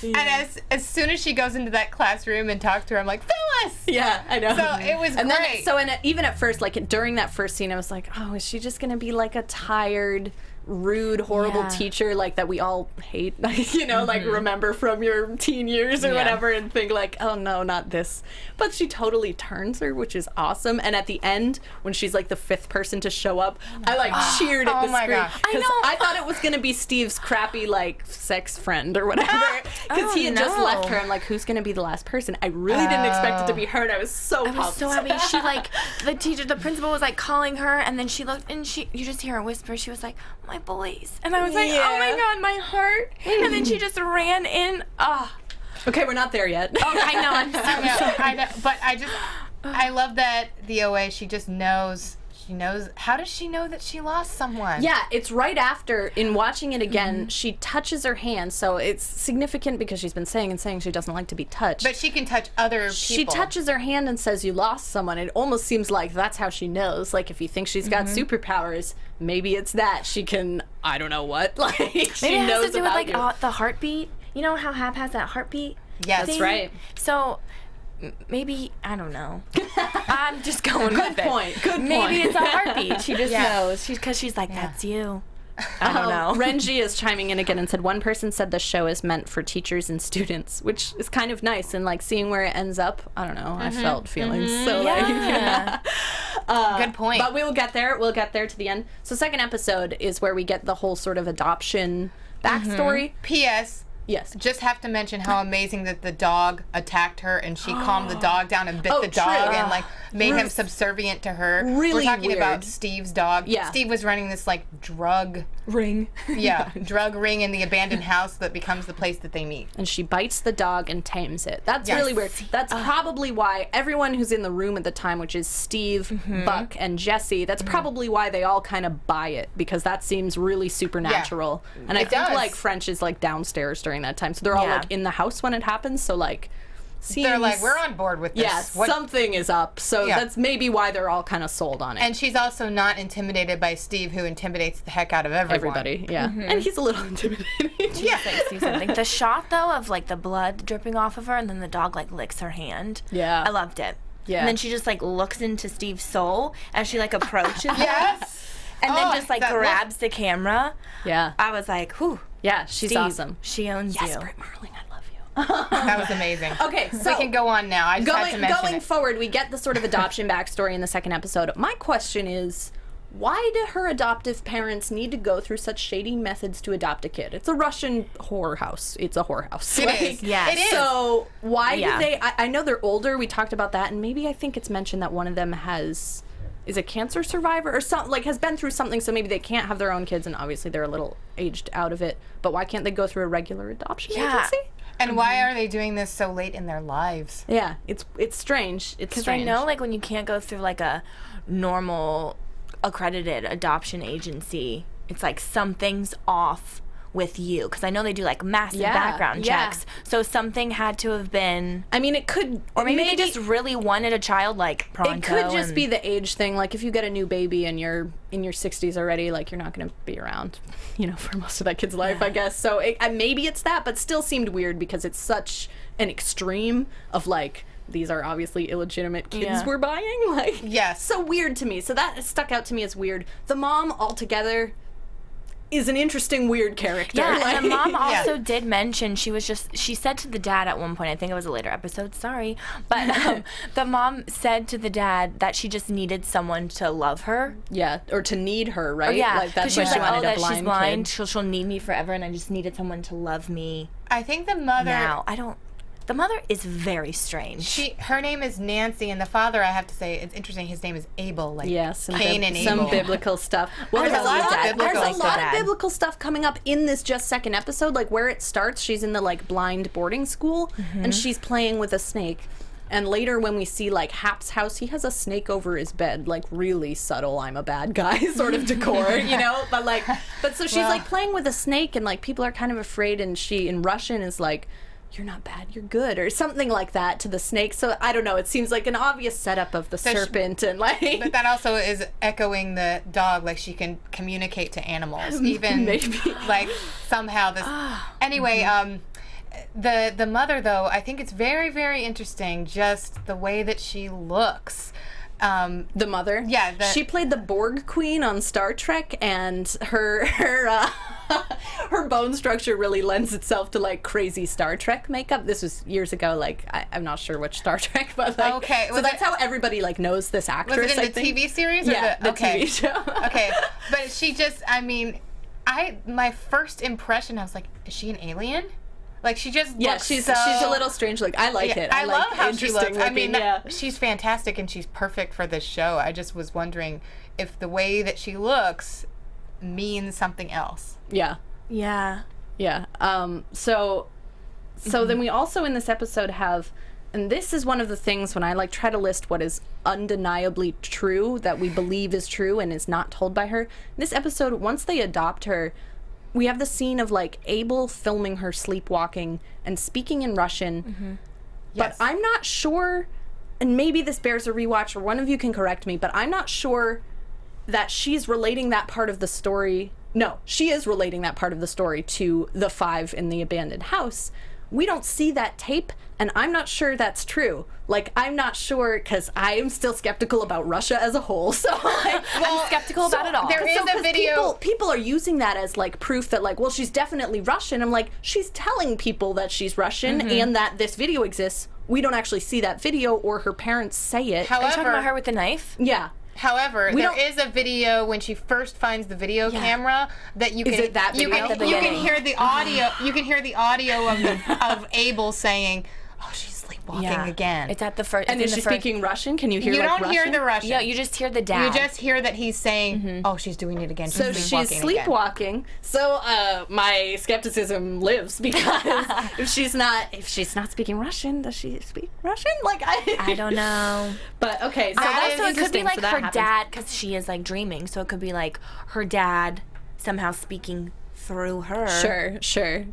And as soon as she goes into that classroom and talks to her, I'm like, Phyllis! Yeah, I know. So it was and great. Even at first, like during that first scene, I was like, oh, is she just gonna be like a tired, rude, horrible Yeah. teacher like that we all hate, like remember from your teen years or whatever, and think like, oh no, not this. But she totally turns her, which is awesome. And at the end, when she's like the 5th person to show up, I like cheered at Oh the my screen gosh. because I know. I thought it was gonna be Steve's crappy like sex friend or whatever, because he had just no. left her. I'm like, who's gonna be the last person? I really didn't expect it to be her. And I was so I was pumped. so happy. She like the principal was like calling her, and then she looked, and you just hear her whisper. She was like, "My boys," and I was like, "Oh my Yeah. god, my heart!" And then she just ran in. Okay, we're not there yet. Oh, I know. I'm so I know, but I love that the OA, she just knows. She knows. How does she know that she lost someone? Yeah, it's right after, in watching it again, she touches her hand, so it's significant because she's been saying she doesn't like to be touched. But she can touch other people. She touches her hand and says, you lost someone. It almost seems like that's how she knows. Like, if you think she's got superpowers, maybe it's that. She can, I don't know what. Like, Maybe she it has knows to do with about like you. the heartbeat. You know how Hap has that heartbeat? Yes. That's thing? right. So maybe, I don't know. I'm just going with it. Good Maybe point. it's a heartbeat. She just Yeah. knows. Because she's like, that's you. I don't know. Renji is chiming in again and said, one person said the show is meant for teachers and students, which is kind of nice. And like seeing where it ends up, I don't know, I felt feelings. So Yeah. Good point. But we will get there. We'll get there to the end. So second episode is where we get the whole sort of adoption backstory. P.S. Yes. Just have to mention how amazing that the dog attacked her and she calmed the dog down and bit Oh, the dog true. and like made him subservient to her. Really We're talking weird. about Steve's dog. Yeah. Steve was running this like drug Ring. drug ring in the abandoned house that becomes the place that they meet. And she bites the dog and tames it. That's Yes. really weird. That's probably why everyone who's in the room at the time, which is Steve, Buck, and Jesse, that's probably why they all kind of buy it, because that seems really supernatural. And I It think does. like French is like downstairs during that time. So they're all Yeah. like in the house when it happens. So like They're like, we're on board with this. Yeah, What- something is up. So Yeah. that's maybe why they're all kind of sold on it. And she's also not intimidated by Steve, who intimidates the heck out of everyone. Everybody, yeah. And he's a little intimidating. Yeah. See something. The shot though of like the blood dripping off of her, and then the dog like licks her hand. Yeah. I loved it. Yeah. And then she just like looks into Steve's soul as she like approaches him, Yes. and then Oh, just like that look. grabs the camera. Yeah. I was like, whew. Yeah, she's Steve, awesome. She owns Yes, you. Brit Marling, I love you. That was amazing. Okay, so we can go on now. I just had to mention going it. forward, we get the sort of adoption backstory in the second episode. My question is, why do her adoptive parents need to go through such shady methods to adopt a kid? It's a Russian whorehouse. It's a whorehouse. It is. Yes. It is. So why Yeah. do they? I know they're older. We talked about that, and maybe I think it's mentioned that one of them is a cancer survivor or something, like has been through something, so maybe they can't have their own kids, and obviously they're a little aged out of it. But why can't they go through a regular adoption Yeah. agency? And why are they doing this so late in their lives? Yeah, it's strange. It's Because I strange. know, like, when you can't go through, like, a normal accredited adoption agency, it's like something's off with you. Because I know they do, like, massive Yeah, background yeah. checks. So something had to have been... I mean, it could, Or maybe they just really wanted a child, like, pronto. it could just and- be the age thing. Like if you get a new baby and you're in your 60s already, like you're not going to be around, for most of that kid's life, I guess. So maybe it's that, but still seemed weird because it's such an extreme of like, these are obviously illegitimate kids Yeah. we're buying. Like, Yes. so weird to me. So that stuck out to me as weird. The mom altogether is an interesting weird character. Yeah, like, and the mom Yeah. also did mention she said to the dad at one point, I think it was a later episode, sorry, but the mom said to the dad that she just needed someone to love her. yeah, or to need her, right? Yeah, like that's she why was she like, wanted oh, a that blind she's blind, kid. she'll need me forever, and I just needed someone to love me I think the mother. now. The mother is very strange. Her name is Nancy, and the father, I have to say, it's interesting. His name is Abel, like Yeah, some, Cain and some Abel. biblical stuff. Well, I there's a like lot, that. of, there's Biblical a lot stuff. of biblical stuff coming up in this just second episode. Like where it starts, she's in the like blind boarding school, and she's playing with a snake. And later, when we see like Hap's house, he has a snake over his bed, like really subtle. I'm a bad guy sort of decor, But so she's like playing with a snake, and like people are kind of afraid, and she in Russian is like, you're not bad, you're good, or something like that to the snake. So I don't know, it seems like an obvious setup of the serpent and like... But that also is echoing the dog, like she can communicate to animals. Even Maybe. like somehow this... Anyway, the mother, though, I think it's very, very interesting, just the way that she looks. The mother? Yeah. She played the Borg Queen on Star Trek, and her her bone structure really lends itself to like crazy Star Trek makeup. This was years ago. Like I'm not sure which Star Trek, but like, okay. So that's how everybody like knows this actress. Was it in I the think. TV series? Or Yeah, the okay. TV show. Okay, but she just, I mean, my first impression, I was like, is she an alien? Like she just looks she's a little strange. Like I like it. I like love how she looks. I mean, yeah. she's fantastic and she's perfect for this show. I just was wondering if the way that she looks means something else. Yeah. Yeah. Yeah. So then we also in this episode have, and this is one of the things when I like try to list what is undeniably true that we believe is true and is not told by her. In this episode, once they adopt her, we have the scene of like Abel filming her sleepwalking and speaking in Russian. Yes. But I'm not sure, and maybe this bears a rewatch or one of you can correct me, but I'm not sure that she's relating that part of the story. No, she is relating that part of the story to the 5 in the abandoned house. We don't see that tape, and I'm not sure that's true. Like, I'm not sure, because I am still skeptical about Russia as a whole, so, like... I'm skeptical about it all. There is a video... People are using that as, like, proof that, like, well, she's definitely Russian. I'm like, she's telling people that she's Russian and that this video exists. We don't actually see that video or her parents say it. Are you talking about her with the knife? Yeah. However, there is a video when she first finds the video camera that you can. Is it that you video? can, you can hear the audio. You can hear the audio of Abel saying, "Oh, she's sleepwalking again." It's at the first. And is she speaking Russian? Can you hear You like, don't Russian? hear the Russian. Yeah, you just hear the dad. You just hear that he's saying, "Oh, she's doing it again." So she's sleepwalking. So my skepticism lives because if she's not speaking Russian, does she speak Russian? Like I don't know. But okay, so That that's is So it could be interesting. like So that her happens. dad, because she is like dreaming. So it could be like her dad somehow speaking through her. Sure.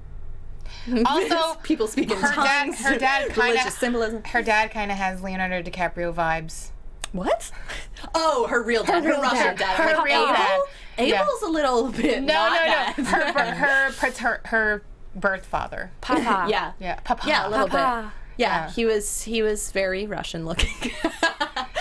Also, people speak in tongues. Her dad kind religious of symbolism. Her dad kind of has Leonardo DiCaprio vibes. What? Oh, her real dad. Her real Russian dad. dad. Her Like, real Abel? dad. Yeah. Abel's a little bit No. not that. Her birth father. Papa. Yeah, Papa. a little Papa. bit. Yeah, he was very Russian looking.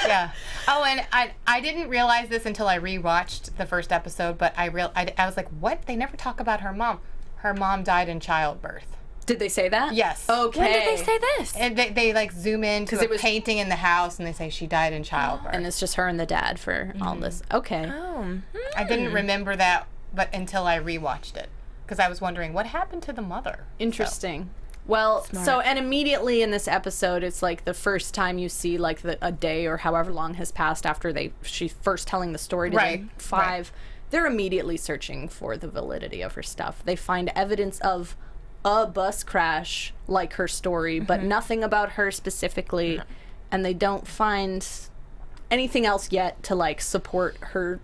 Yeah. Oh, and I didn't realize this until I rewatched the first episode, but I was like, what? They never talk about her mom. Her mom died in childbirth. Did they say that? Yes. Okay. When did they say this? And they like zoom into a it was- painting in the house, and they say she died in childbirth. And it's just her and the dad for all this. Okay. Oh. I didn't remember that, but until I rewatched it, because I was wondering what happened to the mother. Interesting. Well, so and immediately in this episode, it's like the first time you see like a day or however long has passed after she's first telling the story to Right, the 5. They're immediately searching for the validity of her stuff. They find evidence of a bus crash like her story, but nothing about her specifically, and they don't find anything else yet to like support her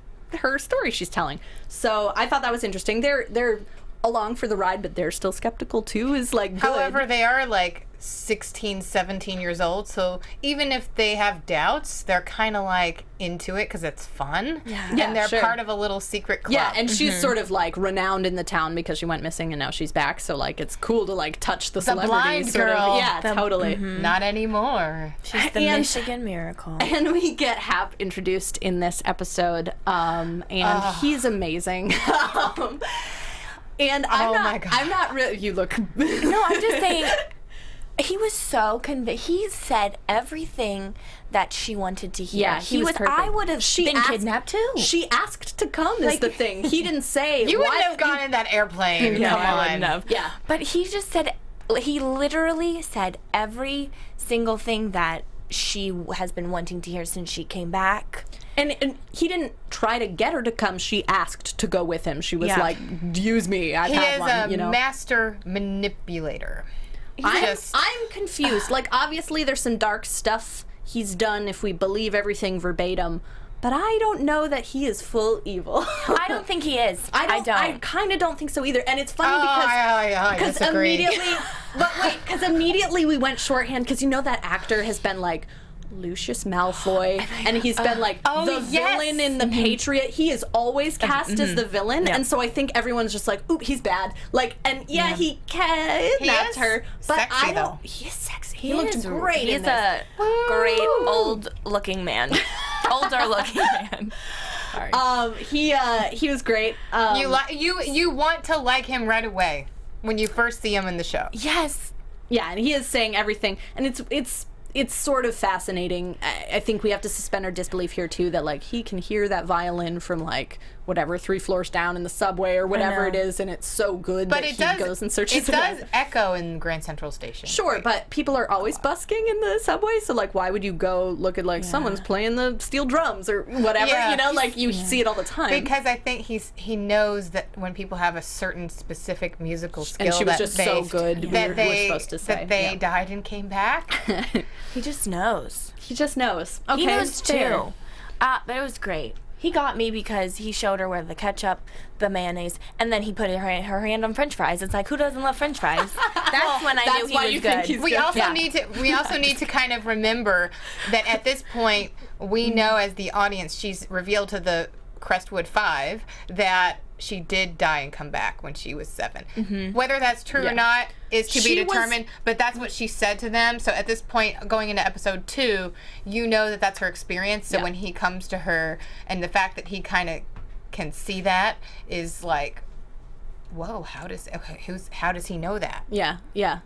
story she's telling. So I thought that was interesting. They're along for the ride, but they're still skeptical too, is like good. However, they are like 16, 17 years old, so even if they have doubts, they're kind of like into it because it's fun. Yeah, and they're sure. part of a little secret club. Yeah, and she's sort of like renowned in the town because she went missing and now she's back. So like it's cool to like touch the celebrities. blind sort girl. Of. Yeah, totally. Not anymore. She's the And- Michigan Miracle. And we get Hap introduced in this episode, and he's amazing. And Oh my God. I'm not really. You look. No, I'm just saying, he was so convinced. He said everything that she wanted to hear. Yeah, he was perfect. I would have been asked- kidnapped too. She asked to come. Is the thing. He didn't say. You wouldn't what- have gone in that airplane. No, Come I on. wouldn't have. Yeah. But he just said, he literally said every single thing that she has been wanting to hear since she came back. And he didn't try to get her to come. She asked to go with him. She was Yeah. like, "Use me. I've He had is one." a You know. master manipulator. I'm confused. Like, obviously, there's some dark stuff he's done if we believe everything verbatim, but I don't know that he is full evil. I don't think he is. I don't. I kind of don't think so either. And it's funny I because disagree. immediately, But wait, because immediately we went shorthand, because you know that actor has been like Lucius Malfoy, and he's been like the villain in The Patriot. He is always cast as the villain, and so I think everyone's just like, oop, he's bad. Like, and he kidnapped her, but sexy, I don't. though. He is sexy. He looked great. He's in this. a great old-looking man. Older-looking man. Sorry. He was great. You want to like him right away when you first see him in the show. Yes. Yeah, and he is saying everything, and it's sort of fascinating. I think we have to suspend our disbelief here too, that like he can hear that violin from like whatever 3 floors down in the subway or whatever it is, and it's so good that he goes and searches it does echo in Grand Central Station. Sure, right? but people are always busking in the subway, so like why would you go look at like someone's playing the steel drums or whatever, you know, like you see it all the time. Because I think he knows that when people have a certain specific musical skill, and she was just so good, that we're supposed to say that they died and came back. He just knows. He just knows. Okay, He knows fair. too. But it was great. He got me because he showed her where the ketchup, the mayonnaise, and then he put her hand on French fries. It's like, who doesn't love French fries? That's when I knew he was good. We also need to kind of remember that at this point we know as the audience she's revealed to the Crestwood Five that she did die and come back when she was 7. Whether that's true or not is to be determined, but that's what she said to them. So at this point, going into episode 2, you know that that's her experience. So when he comes to her, and the fact that he kind of can see that is like, whoa, how does he know that? Yeah.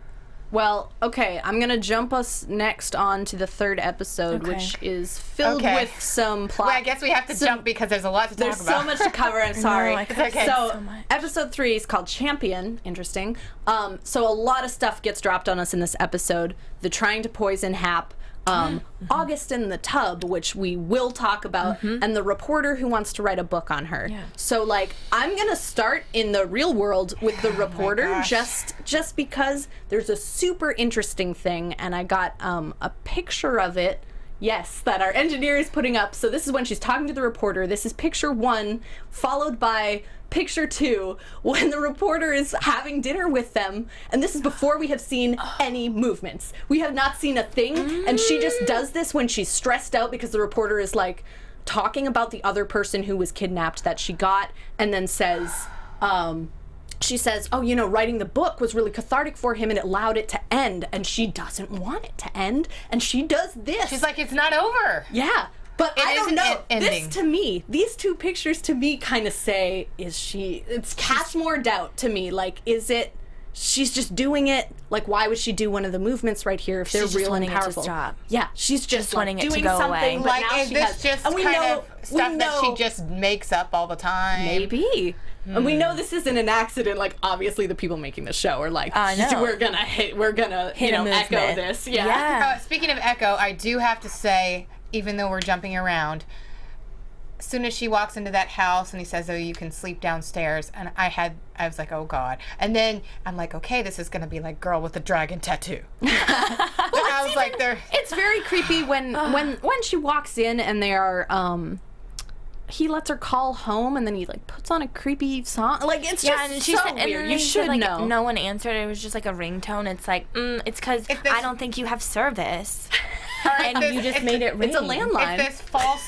Well, okay, I'm going to jump us next on to the 3rd episode, which is filled with some plot. Well, I guess we have to jump because there's a lot to talk about. There's so much to cover, I'm sorry. It's okay. So episode 3 is called Champion, interesting. So a lot of stuff gets dropped on us in this episode. The trying to poison Hap, August in the tub, which we will talk about, and the reporter who wants to write a book on her. So like I'm gonna start in the real world with the reporter, just because there's a super interesting thing, and I got a picture of it. Yes, that our engineer is putting up. So this is when she's talking to the reporter. This is picture 1, followed by picture 2, when the reporter is having dinner with them, and this is before we have seen any movements. We have not seen a thing, and she just does this when she's stressed out because the reporter is like talking about the other person who was kidnapped that she got, and then says, she says, oh, you know, writing the book was really cathartic for him and it allowed it to end, and she doesn't want it to end, and she does this. She's like, it's not over. Yeah. But I don't know. Ending. This to me, these 2 pictures to me kind of say, it's cast more doubt to me. Like, is it, she's just doing it, like why would she do one of the movements right here if they're She's real and wanting it to powerful? stop. Yeah, she's just like, wanting it to doing go something, away. but Like, now is she this has, just and we kind know, of stuff that she just makes up all the time? Maybe. And we know this isn't an accident. Like, obviously the people making the show are like, know. we're gonna hit you know, echo this. Yeah. Speaking of echo, I do have to say, even though we're jumping around, as soon as she walks into that house and he says, oh, you can sleep downstairs, and I was like, oh God. And then I'm like, okay, this is gonna be like Girl with the Dragon Tattoo. I was like, it's very creepy when she walks in and they are he lets her call home, and then he like puts on a creepy song. Like, it's just and so said, weird. And you should like, know. No one answered. It was just like a ringtone. It's like, it's because I don't think you have service. And you just made it ring. It's a landline. It's this false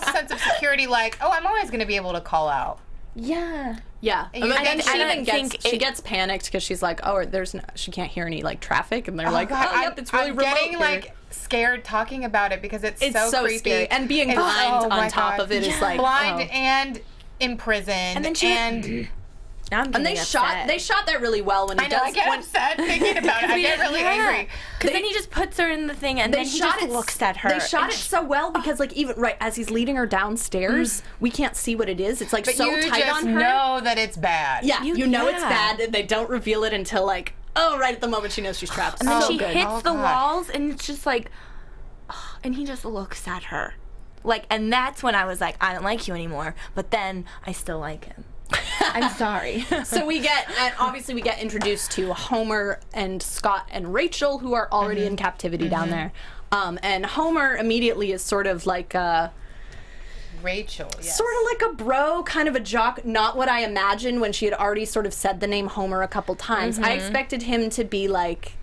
sense of security, like, oh, I'm always going to be able to call out. Yeah. And you And think- she gets panicked because she's like, oh, she can't hear any like traffic, and they're like, God, oh, yep, it's really I'm remote getting here. like scared talking about it because it's so creepy. Scary, and being blind on top of it is like blind and imprisoned, and and they shot that really well when he does. I get upset thinking about it. I get really angry because then he just puts her in the thing, and then he just looks at her. They shot it so well because like even right as he's leading her downstairs, we can't see what it is. It's like so tight on her. You know that it's bad. Yeah, you know it's bad, and they don't reveal it until like right at the moment she knows she's trapped. And then she hits the walls, and it's just like, and he just looks at her, like, and that's when I was like, I don't like you anymore. But then I still like him. I'm sorry. So we get introduced to Homer and Scott and Rachel, who are already in captivity down there. And Homer immediately is sort of like, Rachel, yes. Sort of like a bro, kind of a jock, not what I imagined when she had already sort of said the name Homer a couple times. I expected him to be like,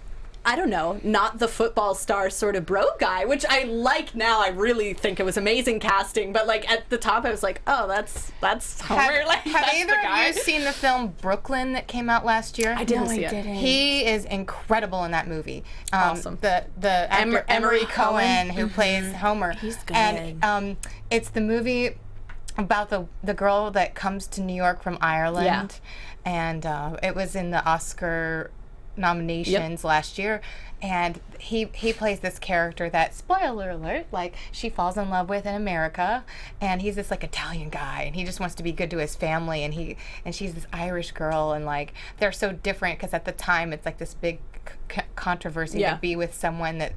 I don't know, not the football star sort of bro guy, which I like now. I really think it was amazing casting, but like at the top I was like, oh, that's Homer. Have either of you seen the film Brooklyn that came out last year? I didn't see it. He is incredible in that movie. Awesome. The actor Emery Cohen who plays Homer. He's good. And it's the movie about the girl that comes to New York from Ireland, and it was in the Oscar nominations last year, and he plays this character that, spoiler alert, like she falls in love with in America, and he's this like Italian guy, and he just wants to be good to his family, and she's this Irish girl, and like they're so different because at the time it's like this big controversy to be with someone that,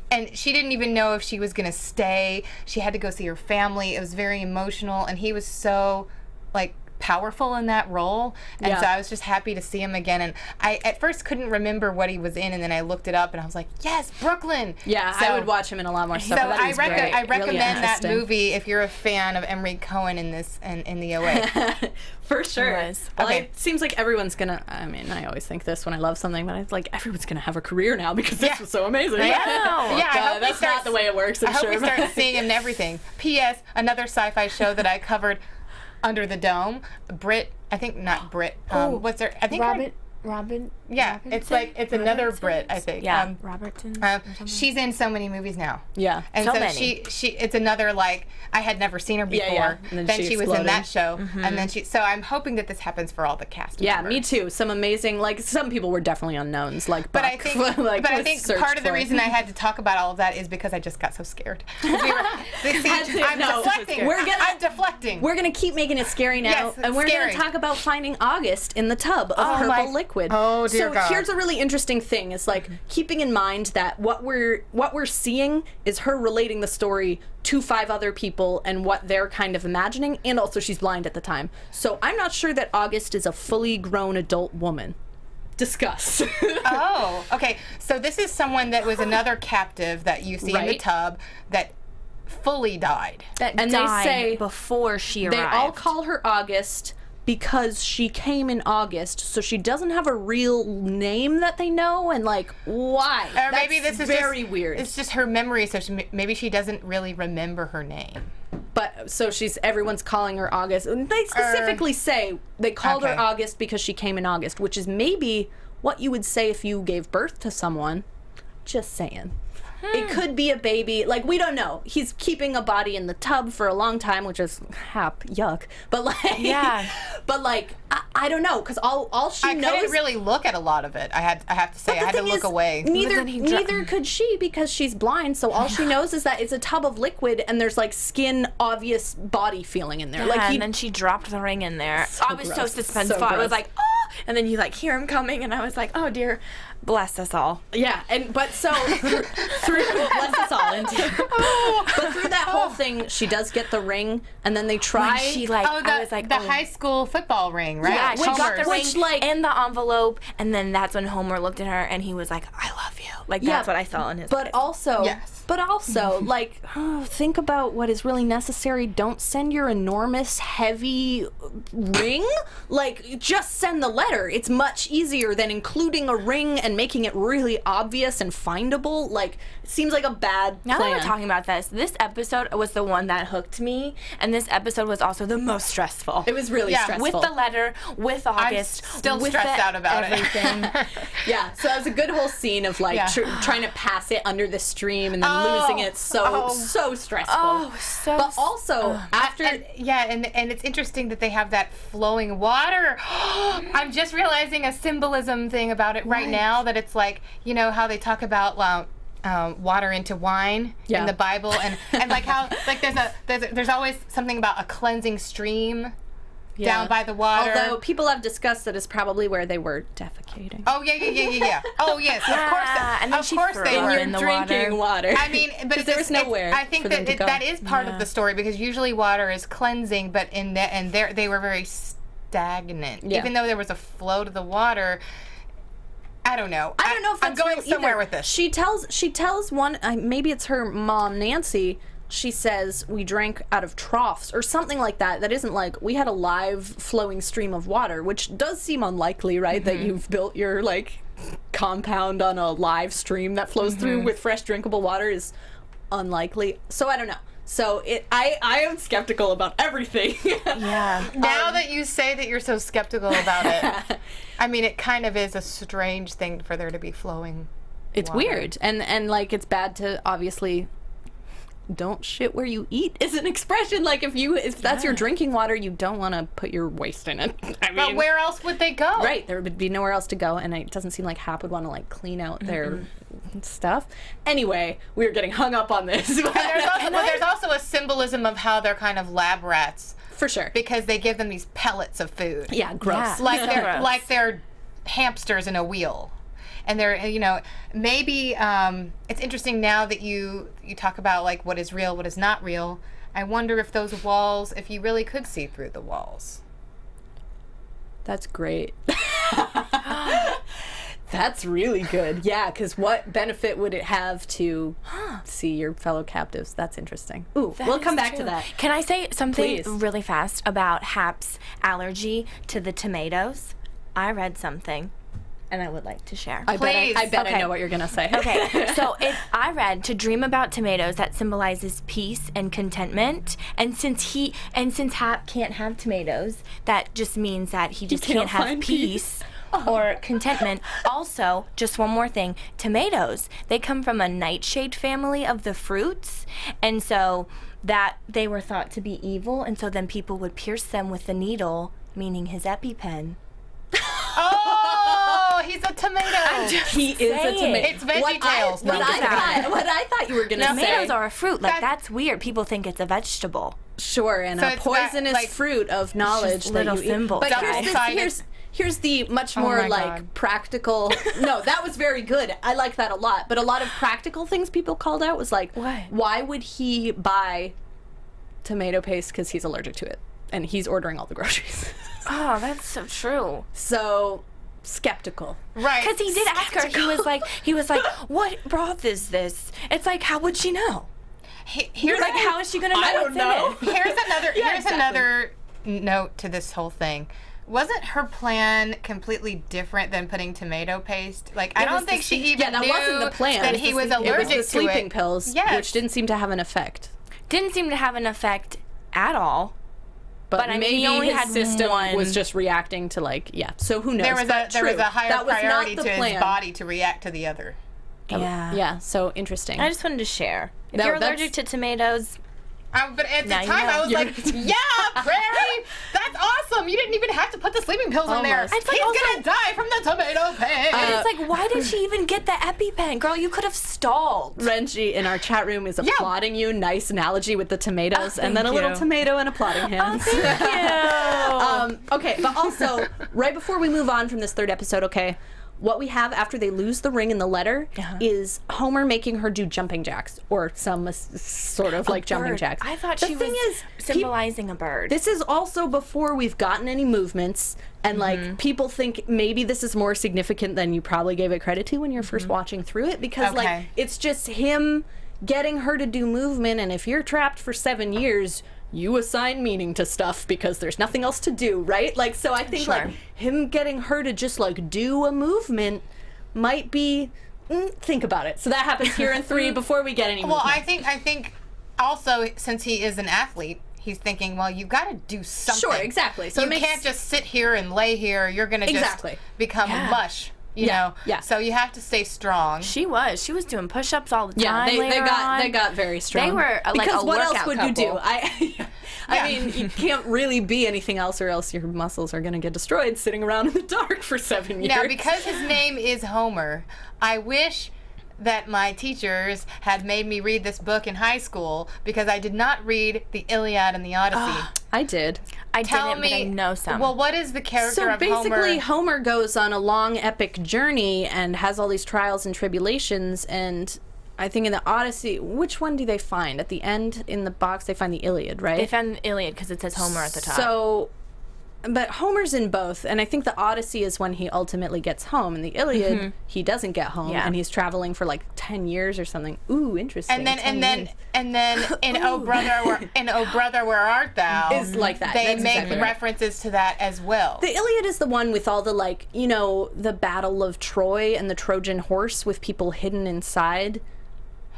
and she didn't even know if she was gonna stay. She had to go see her family. It was very emotional, and he was so like powerful in that role, and so I was just happy to see him again. And I at first couldn't remember what he was in, and then I looked it up and I was like, yes, Brooklyn. So I would watch him in a lot more stuff. So I really recommend that movie if you're a fan of Emery Cohen in this and in the OA. For sure. Well, Okay. it seems like everyone's gonna, I mean, I always think this when I love something, but it's like everyone's gonna have a career now because this was so amazing. I know. I hope that's not the way it works, I I'm hope sure. we start seeing him in everything. P.S. Another sci-fi show that I covered, Under the Dome. Brit, I think not Brit. What's her? I think Robin. Yeah, it's like it's another Brit, I think. Yeah, Robertson. She's in so many movies now. Yeah. And So so many. she it's another like I had never seen her before. yeah. And then she she was in that exploded. show, and then so I'm hoping that this happens for all the cast. Yeah, members. me too. Some amazing, like some people were definitely unknowns, like But I Buck, think, like, but I was think searched part of the for. reason I had to talk about all of that is because I just got so scared. I'm deflecting. I'm deflecting. We're gonna keep making it scary now, Yes, and we're scary. gonna talk about finding August in the tub of purple liquid. Oh, dear so God. here's a really interesting thing: is like keeping in mind that what we're seeing is her relating the story to 5 other people and what they're kind of imagining, and also she's blind at the time. So I'm not sure that August is a fully grown adult woman. Discuss. Oh, okay. So this is someone that was another captive that you see in the Right. tub that fully died. That And they died say before she arrived. They all call her August because she came in August, so she doesn't have a real name that they know, and like, why? Or maybe That's this is very just, weird. It's just her memory, so maybe she doesn't really remember her name. But so everyone's calling her August. And they specifically say they called her Okay. August because she came in August, which is maybe what you would say if you gave birth to someone. Just saying. It could be a baby. Like, we don't know. He's keeping a body in the tub for a long time, which is yuck. But like, Yeah. But like, I don't know, because all she I knows. couldn't really look at a lot of it. I have to say, I had to thing look is, away. Neither could she, because she's blind. So all she knows is that it's a tub of liquid, and there's like skin, obvious body feeling in there. Yeah, Like and then she dropped the ring in there. So I was so gross. suspenseful. So I was gross. like, oh, and then you like hear him coming, and I was like, oh dear, bless us all. Yeah, but so through bless us all indeed. But through that whole thing, she does get the ring, and then they try. When she like, I was like, the oh. high school football ring, right? Yeah, she got the Homer's. ring Which, like- in the envelope, and then that's when Homer looked at her, and he was like, I love you. Like, that's what I saw in his eyes. But also, like, think about what is really necessary. Don't send your enormous, heavy ring. Like, just send the letter. It's much easier than including a ring and making it really obvious and findable. Like, it seems like a bad Now plan. that we're talking about this episode was the one that hooked me, and this episode was also the most stressful. It was really stressful. With the letter, with August, still with stressed out about everything. Yeah, so that was a good whole scene of like trying to pass it under the stream and then losing it. So stressful. Oh, so. But also after and it's interesting that they have that flowing water. I'm just realizing a symbolism thing about it right now, that it's like, you know how they talk about water into wine in the Bible, and like how like there's always something about a cleansing stream down by the water. Although people have discussed that it's probably where they were defecating. Oh yeah. Oh yes, of course. And then of she course threw they it were. in the drinking water. I mean, but there was nowhere. I think for them that to go. that is part of the story, because usually water is cleansing, but they were very stagnant. Yeah. Even though there was a flow to the water. I don't know. I don't know if that's I'm going real somewhere either. with this. She tells one, maybe it's her mom, Nancy, she says we drank out of troughs or something like that. That isn't like we had a live flowing stream of water, which does seem unlikely, right? That you've built your like compound on a live stream that flows through with fresh drinkable water is unlikely. So I don't know. So I am skeptical about everything. Yeah. Now that you say that you're so skeptical about it, I mean, it kind of is a strange thing for there to be flowing. It's water. weird, and like it's bad to obviously don't shit where you eat is an expression. Like if that's your drinking water, you don't want to put your waste in it. I mean, But where else would they go? right, there would be nowhere else to go, and it doesn't seem like Hap would want to like clean out their stuff. Anyway, we were getting hung up on this. And there's also a symbolism of how they're kind of lab rats For sure. because they give them these pellets of food. Yeah, gross. Yeah. Like So they're gross. like they're hamsters in a wheel. And they're, you know, maybe it's interesting now that you talk about like what is real, what is not real. I wonder if those walls, if you really could see through the walls. That's great. That's really good. Yeah, because what benefit would it have to see your fellow captives? That's interesting. Ooh, That we'll is come back to true. that. Can I say something Please. really fast about Hap's allergy to the tomatoes? I read something, and I would like to share. I Please. bet I Okay. know what you're going to say. Okay, so I read to dream about tomatoes that symbolizes peace and contentment, and since Hap can't have tomatoes, that just means that he just can't can't have find peace. Or contentment. Also, just one more thing, tomatoes, they come from a nightshade family of the fruits, and so that they were thought to be evil, and so then people would pierce them with the needle, meaning his EpiPen. Oh, he's a tomato. He is a saying. tomato. It's VeggieTales. What I thought you were going to say. Tomatoes are a fruit. Like, That's- that's weird. People think it's a vegetable. Sure, and So a it's got, poisonous like, fruit of knowledge that little you eat. symbols. But Double-sided. here's the much more my like God. practical. No, that was very good. I like that a lot. But a lot of practical things people called out was like, What? why would he buy tomato paste because he's allergic to it, and he's ordering all the groceries. Oh, that's so true. So skeptical. Right. Because he did ask her. He was like, "What broth is this?" It's like, how would she know? Here's Like, how is she gonna know I what's don't know. in it? Here's another note to this whole thing. Wasn't her plan completely different than putting tomato paste? Like, I It was don't think the she sleep- even yeah, that knew wasn't the plan. that It he was was the- allergic It was the to sleeping it. pills, Yes. which didn't seem to have an effect. Didn't seem to have an effect at all. But I mean, maybe he only his had system one. was just reacting to like, yeah. So who knows? There was But a true. higher That was priority not to the his plan. body to react to the other. Yeah. Yeah. So interesting. I just wanted to share. If No, you're that's- allergic to tomatoes, But at the Now you time, know. I was like, "Yeah, Prairie, that's awesome! You didn't even have to put the sleeping pills in there. Almost. It's like He's also- gonna die from the tomato paste." and it's like, why did she even get the EpiPen? Girl, you could have stalled. Renji in our chat room is applauding you. Nice analogy with the tomatoes, and then a thank little you. tomato and applauding hands. Okay, but also, right before we move on from this third episode, okay, what we have after they lose the ring in the letter is Homer making her do jumping jacks, or some sort of like jumping Bird. jacks. I thought the she thing was is, symbolizing a bird. this is also before we've gotten any movements, and like people think maybe this is more significant than you probably gave it credit to when you're first watching through it, because like Okay. it's just him getting her to do movement, and if you're trapped for 7 years, you assign meaning to stuff because there's nothing else to do, right? Like, so I think Sure. like him getting her to just like do a movement might be think about it. So that happens here in 3 before we get any Well, movement. I think also since he is an athlete, he's thinking, well, you got to do something. Sure, exactly. So you it makes- can't just sit here and lay here. You're gonna Exactly. just become Yeah. mush. You Yeah, know. yeah. So you have to stay strong. She was doing push-ups all the Yeah, time. they later on. got very strong. They were like because a what else workout would you do? couple. I Yeah. mean, you can't really be anything else, or else your muscles are going to get destroyed sitting around in the dark for 7 years. Now, because his name is Homer, I wish that my teachers had made me read this book in high school because I did not read the Iliad and the Odyssey. I did. I Tell didn't, me, but I know some. Well, what is the character So of basically, Homer? Homer goes on a long, epic journey and has all these trials and tribulations. And I think in the Odyssey, which one do they find? At the end in the box, they find the Iliad, right? they found the Iliad because it says Homer at the top. So But Homer's in both, and I think the Odyssey is when he ultimately gets home. In the Iliad, he doesn't get home, and he's traveling for like 10 years or something. Ooh, interesting. And then in Oh Brother, Where Art Thou? Is like that. They That's make exactly right. references to that as well. The Iliad is the one with all the, like, you know, the Battle of Troy and the Trojan horse with people hidden inside.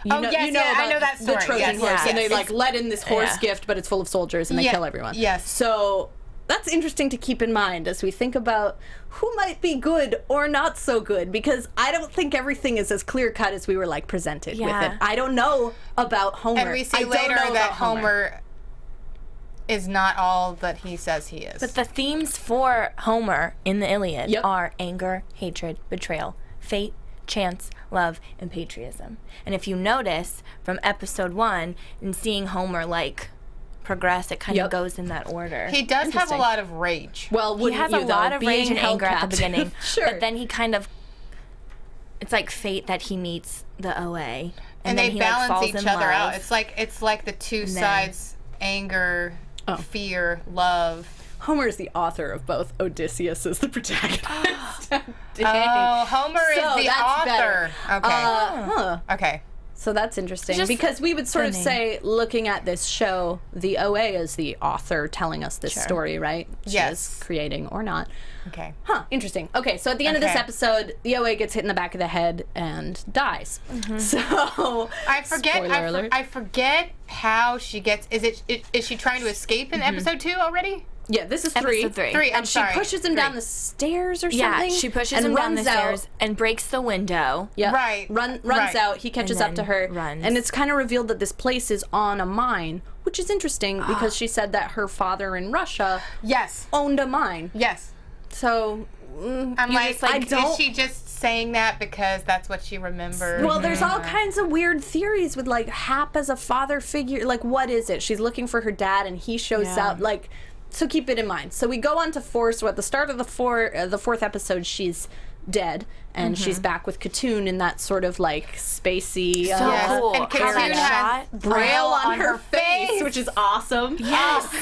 I know that story. The Trojan horse, yes. and they like let in this horse gift, but it's full of soldiers, and they kill everyone. Yes. So that's interesting to keep in mind as we think about who might be good or not so good, because I don't think everything is as clear cut as we were like presented with it. I don't know about Homer. And we see later that Homer is not all that he says he is. But the themes for Homer in the Iliad are anger, hatred, betrayal, fate, chance, love, and patriotism. And if you notice from episode 1 and seeing Homer like progress, it kind of goes in that order. He does have a lot of rage. Well, He has a lot of rage and anger at the beginning. Sure. But then he kind of, it's like fate that he meets the OA. And then they he, balance like, falls each in other love. out. It's like the two sides, anger, fear, love. Homer is the author of both. Odysseus is the protagonist. Oh, Homer is the author. Better. Okay. Okay. So that's interesting, Just because we would sort of funny. say, looking at this show, the OA is the author telling us this story, right? She is creating or not. Okay. Huh, interesting. Okay, so at the end of this episode, the OA gets hit in the back of the head and dies. So, spoiler alert. I forget how she gets. Is she trying to escape in episode 2 already? Yeah, this is 3. Episode 3. 3. And she pushes him down the stairs or something. Yeah, she pushes and him down the runs out. stairs and breaks the window. Yeah. Right. Runs Right. out. He catches And up to then her. runs. And it's kind of revealed that this place is on a mine, which is interesting because she said that her father in Russia Yes. owned a mine. Yes. So, I'm like, I don't. is she just saying that because that's what she remembers? Well, there's all kinds of weird theories with like Hap as a father figure. Like, what is it? She's looking for her dad, and he shows up. Like, so keep it in mind. So we go on to 4. So at the start of the 4th episode, she's dead, and she's back with Katoon in that sort of like spacey, So cool. And How Katoon that has shot. braille on her face, which is awesome. Yes.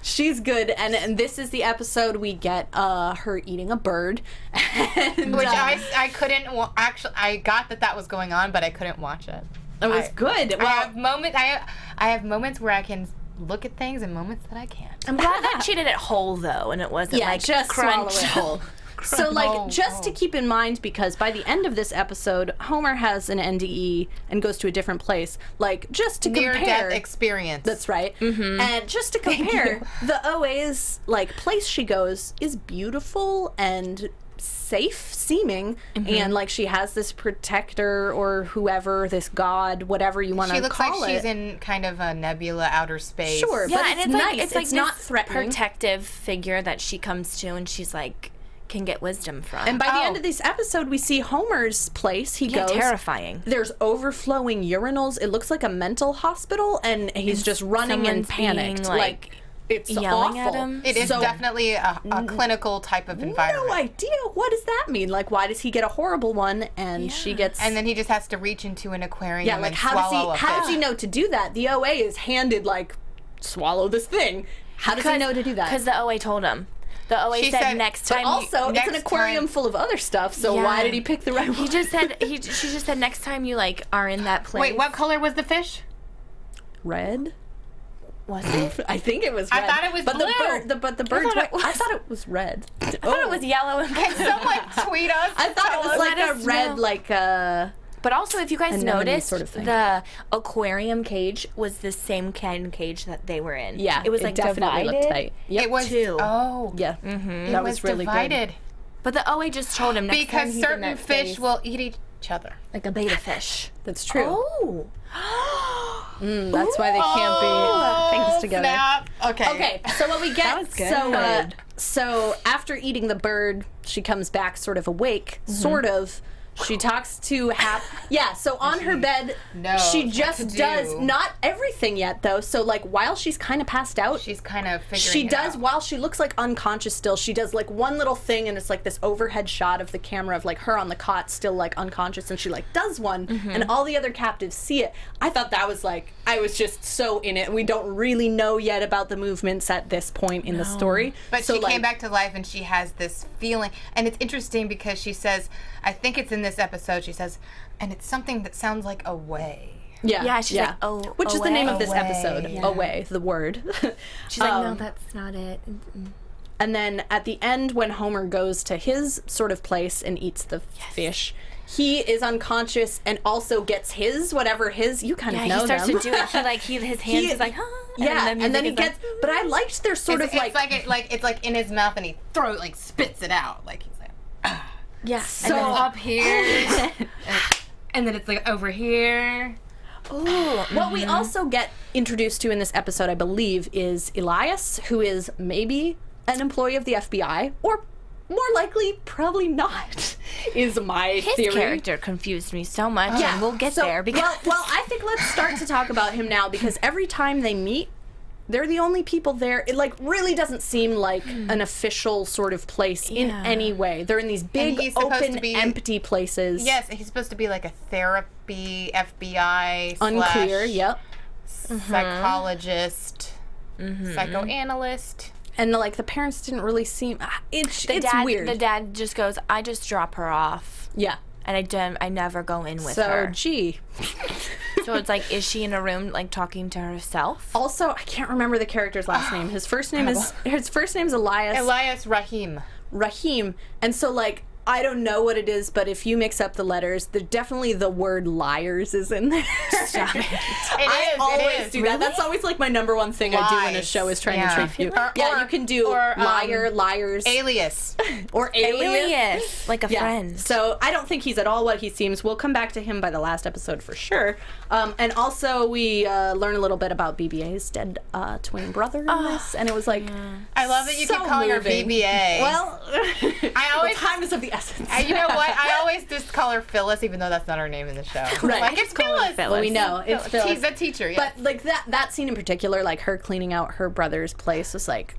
She's good, and this is the episode we get her eating a bird, and, Which I couldn't actually. I got that was going on, but I couldn't watch it. it was good. I have moments. I have moments where I can look at things and moments that I can't. I'm glad that she did it whole though, and it wasn't like just crunch. swallow it whole. So, like, just to keep in mind, because by the end of this episode, Homer has an NDE and goes to a different place. Like, just to compare. Near-death experience. That's right. And just to compare, the OA's, like, place she goes is beautiful and safe seeming, and like she has this protector or whoever, this god, whatever you want to call it. She looks like she's in kind of a nebula outer space. Sure, Yeah, but and it's it's nice. like It's not this threatening. protective figure that she comes to, and she's like can get wisdom from. And by the end of this episode, we see Homer's place. He goes. Terrifying. There's overflowing urinals. It looks like a mental hospital, and he's just running in someone's panicked. being, like, it's yelling awful. at him. It is So- definitely a clinical type of environment. No idea. What does that mean? Like, why does he get a horrible one and she gets? And then he just has to reach into an aquarium yeah, like and how swallow does he know to do that? The OA is handed like, swallow this thing. How does he know to do that? Because the OA told him. The OA She said, said- next But time. also, it's an next aquarium time- full of other stuff. So Yeah. why did he pick the right one? He just said she just said next time you like are in that place. Wait, what color was the fish? Red. was it? I think it was I red. thought it was but blue. The bird's thought it white. I was- thought it was red. I thought it was yellow and Can someone tweet us? I thought it was like Let a us red, know. like But also, if you guys Anemone noticed, sort of thing. the aquarium cage was the same kind of cage that they were in. yeah. it was like definitely divided. looked tight. Yep. It was Two. Oh, Yeah. It That was really divided But the OA just told him next time because he's in certain that fish place, will eat each other. like a beta fish. good. That's true. Oh, That's why they can't be things together. Snap. Okay. Okay, so what we get, was good. so after eating the bird, she comes back sort of awake, sort of. She talks to so on her bed, knows she what just to do. does not everything yet though. So like while she's kind of passed out, She's kind of figuring she it does out. while she looks like unconscious still. She does like one little thing, and it's like this overhead shot of the camera of like her on the cot still like unconscious, and she like does one, and all the other captives see it. I thought that was like, I was just so in it. We don't really know yet about the movements at this point in the story, But so she like, came back to life, and she has this feeling. And it's interesting because she says, I think it's in this episode, she says, and it's something that sounds like away. Yeah, she's like, which is the name of this Away. episode. Yeah. Away, the word. She's like, no, that's not it. And then at the end, when Homer goes to his sort of place and eats the fish, he is unconscious and also gets his, whatever his, you kind of know he starts them. to do it. His hands is like, and then he gets, but I liked their sort of It's like in his mouth, and he spits it out. Like he's like, yeah. so And it's up here, and then it's like over here. What we also get introduced to in this episode, I believe, is Elias, who is maybe an employee of the FBI, or more likely, probably not, is my His theory. character confused me so much, and we'll get there because well, I think let's start to talk about him now, because every time they meet, they're the only people there. It like really doesn't seem like an official sort of place in any way. They're in these big, he's supposed open, to be- empty places. yes, he's supposed to be like a therapy FBI Unclear. / Yep. psychologist, psychoanalyst. And like the parents didn't really seem. It's dad, weird. the dad just goes, I just drop her off, Yeah. and I never go in with So her. gee. So it's like, is she in a room like talking to herself? Also, I can't remember the character's last name. His first name is Elias. Elias Rahim. Rahim. And so like I don't know what it is, but if you mix up the letters, definitely the word liars is in there. Stop it. I always do that. That's always like my number one thing I do when a Lies. show is trying Yeah. to trick you. Or- you can do or, liar, liars, Alias. or alias. Alias, like a friend. So I don't think he's at all what he seems. We'll come back to him by the last episode for sure. And also we learn a little bit about BB-8's dead twin brother in this, and it was like I love that you keep so calling moving. her BB-8. Well, I always time is of the essence. You know what? I always just call her Phyllis, even though that's not her name in the show. Right. Like, it's Phyllis. Well, we know it's Phyllis. She's the teacher, yeah. But like that scene in particular, like her cleaning out her brother's place, was like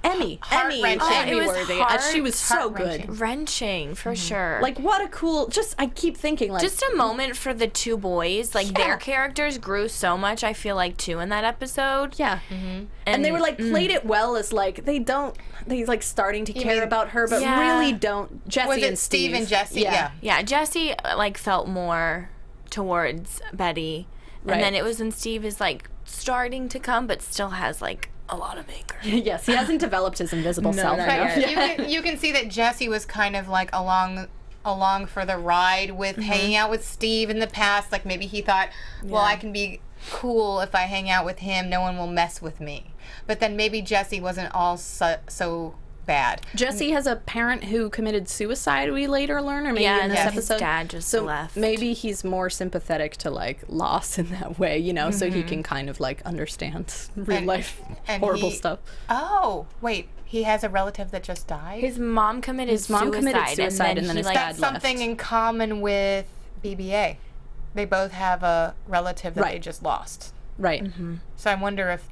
Emmy Heart-wrenching. It was worthy. heart- She was so heart-wrenching. good. Wrenching for sure. Like what a cool. I keep thinking like just a moment for the two boys. Like their characters grew so much. I feel like too in that episode. yeah. And they were like played it well as like they like starting to care mean- about her, but Yeah. really don't. Jesse Was it and Steve and Jesse? Yeah. Yeah, Jesse like felt more towards Betty, Right. and then it was when Steve is like starting to come, but still has like a lot of anger. Yes, he hasn't developed his invisible self. not yet. yet. You can see that Jesse was kind of like along for the ride with hanging out with Steve in the past. Like maybe he thought, well, I can be cool if I hang out with him. No one will mess with me. But then maybe Jesse wasn't all so bad. Jesse has a parent who committed suicide, we later learn, or maybe Yeah, in this and his episode. dad just so left. maybe he's more sympathetic to like loss in that way, you know, so he can kind of like understand real And- life and horrible he- stuff. Oh, wait. He has a relative that just died? His mom committed His mom committed suicide, and then he his like dad That's something left. in common with BB-8. They both have a relative that they Right. just lost. Right. So I wonder if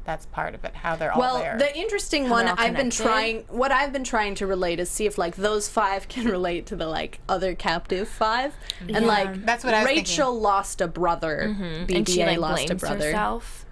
that's part of it, how they're all Well, there. the interesting one they're all I've been connected? what I've been trying to relate is see if like those five can relate to the like other captive five, and like That's what I was Rachel lost a brother, BB-8 and she like lost a blames brother, herself.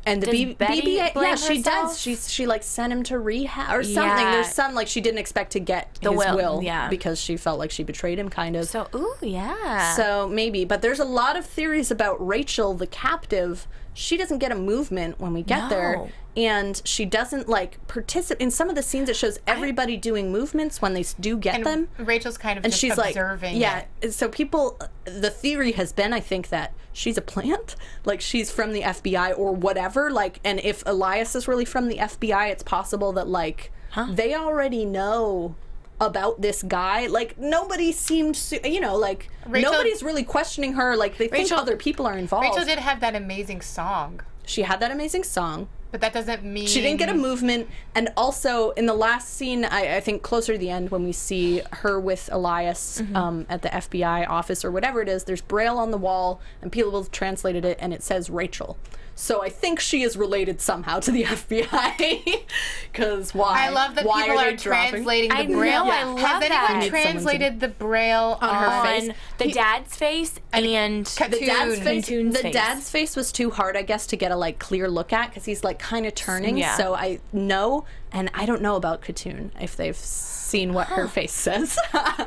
and the Does Betty BB-8, blame yeah, she herself? does. She like sent him to rehab or something. Yeah. There's some like she didn't expect to get The his will, yeah. because she felt like she betrayed him, kind of. So ooh yeah. So maybe, but there's a lot of theories about Rachel, the captive. She doesn't get a movement when we get there, No. and she doesn't like participate in some of the scenes. It shows everybody doing movements when they do get and them, Rachel's kind of and just she's observing like, yeah. it. So people, the theory has been, I think, that she's a plant, like she's from the FBI or whatever. Like, and if Elias is really from the FBI, it's possible that like they already know about this guy. Like nobody seemed like Rachel- nobody's really questioning her. Like they think Rachel- other people are involved. Rachel did have that amazing song. She had that amazing song. But that doesn't mean... She didn't get a movement. And also, in the last scene, I think closer to the end, when we see her with Elias at the FBI office or whatever it is, there's Braille on the wall, and people have translated it, and it says Rachel. So I think she is related somehow to the FBI. Because why? I love that why people are dropping? translating the I know, Braille. I love Has that. anyone translated the Braille On her face? On the dad's face and The dad's face, Katoon's the face. dad's face was too hard, I guess, to get a like clear look at because he's like kind of turning. Yeah. So I know, and I don't know about Katoon if they've seen what her face says.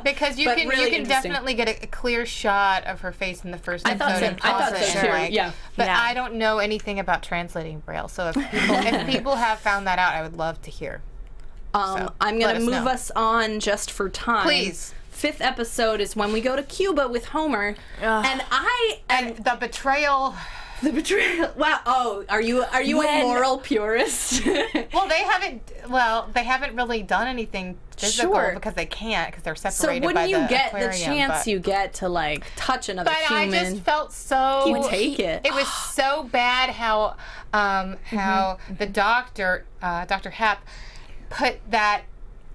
Because you But can really you can interesting. definitely get a clear shot of her face in the first I thought episode. so. I thought so, too. Like, Yeah. But Yeah. I don't know anything about translating Braille. So if people have found that out, I would love to hear. So, I'm let gonna us move know. us on just for time. Please. 5th episode is when we go to Cuba with Homer, and And the betrayal. the betrayal. Wow. Oh, are you a When- moral purist? Well, they haven't really done anything physical Sure. because they can't because they're So separated by wouldn't you the get the aquarium, chance but- you get to like touch another But I human? just felt so. You take it. It was so bad how the doctor, Dr. Happ, put that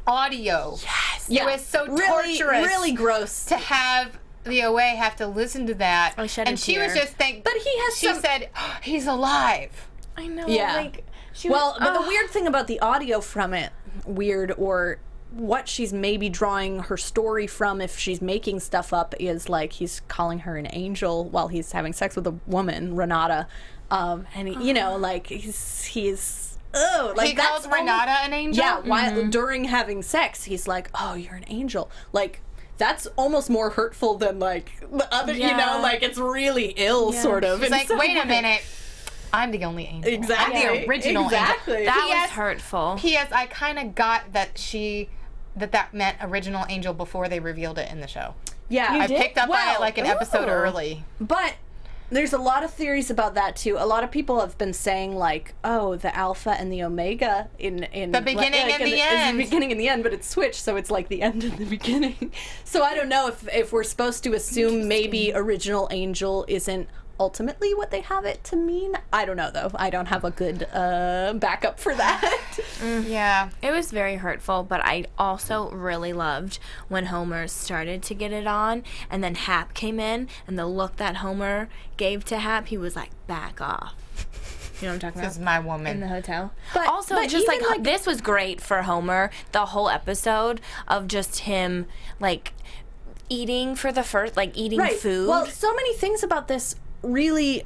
audio. Yes. Yeah. It was so really, torturous. really gross. to have the OA have to listen to that. I shed a and she was tear. just thinking. But he has She some- said, oh, "He's alive." I know. Yeah. Like she Well, was, but the weird thing about the audio from it, weird or what she's maybe drawing her story from if she's making stuff up is like he's calling her an angel while he's having sex with a woman, Renata, and he, you know, like he's oh, like He calls that's Renata an angel. Yeah, while during having sex, he's like, "Oh, you're an angel." Like that's almost more hurtful than like the other, you know, Yeah. like it's really ill, sort of. It's in like, some wait a way. minute. I'm the only angel. Exactly. I'm the original Exactly. angel. that P.S. was hurtful. P.S. I kind of got that that meant original angel before they revealed it in the show. Yeah, I picked up on Well, it like an episode ooh. early. But there's a lot of theories about that too. A lot of people have been saying like, oh, the alpha and the omega in The beginning and the end. It's the beginning and the end, but it's switched, so it's like the end and the beginning. So I don't know if we're supposed to assume maybe original angel isn't ultimately what they have it to mean. I don't know though. I don't have a good backup for that. Yeah. It was very hurtful, but I also really loved when Homer started to get it on, and then Hap came in, and the look that Homer gave to Hap, he was like, back off. You know what I'm talking This is about? my In woman. the hotel. But- Also, but just even, like this was great for Homer, the whole episode of just him, like, eating for the first, like, eating food. Well, so many things about this really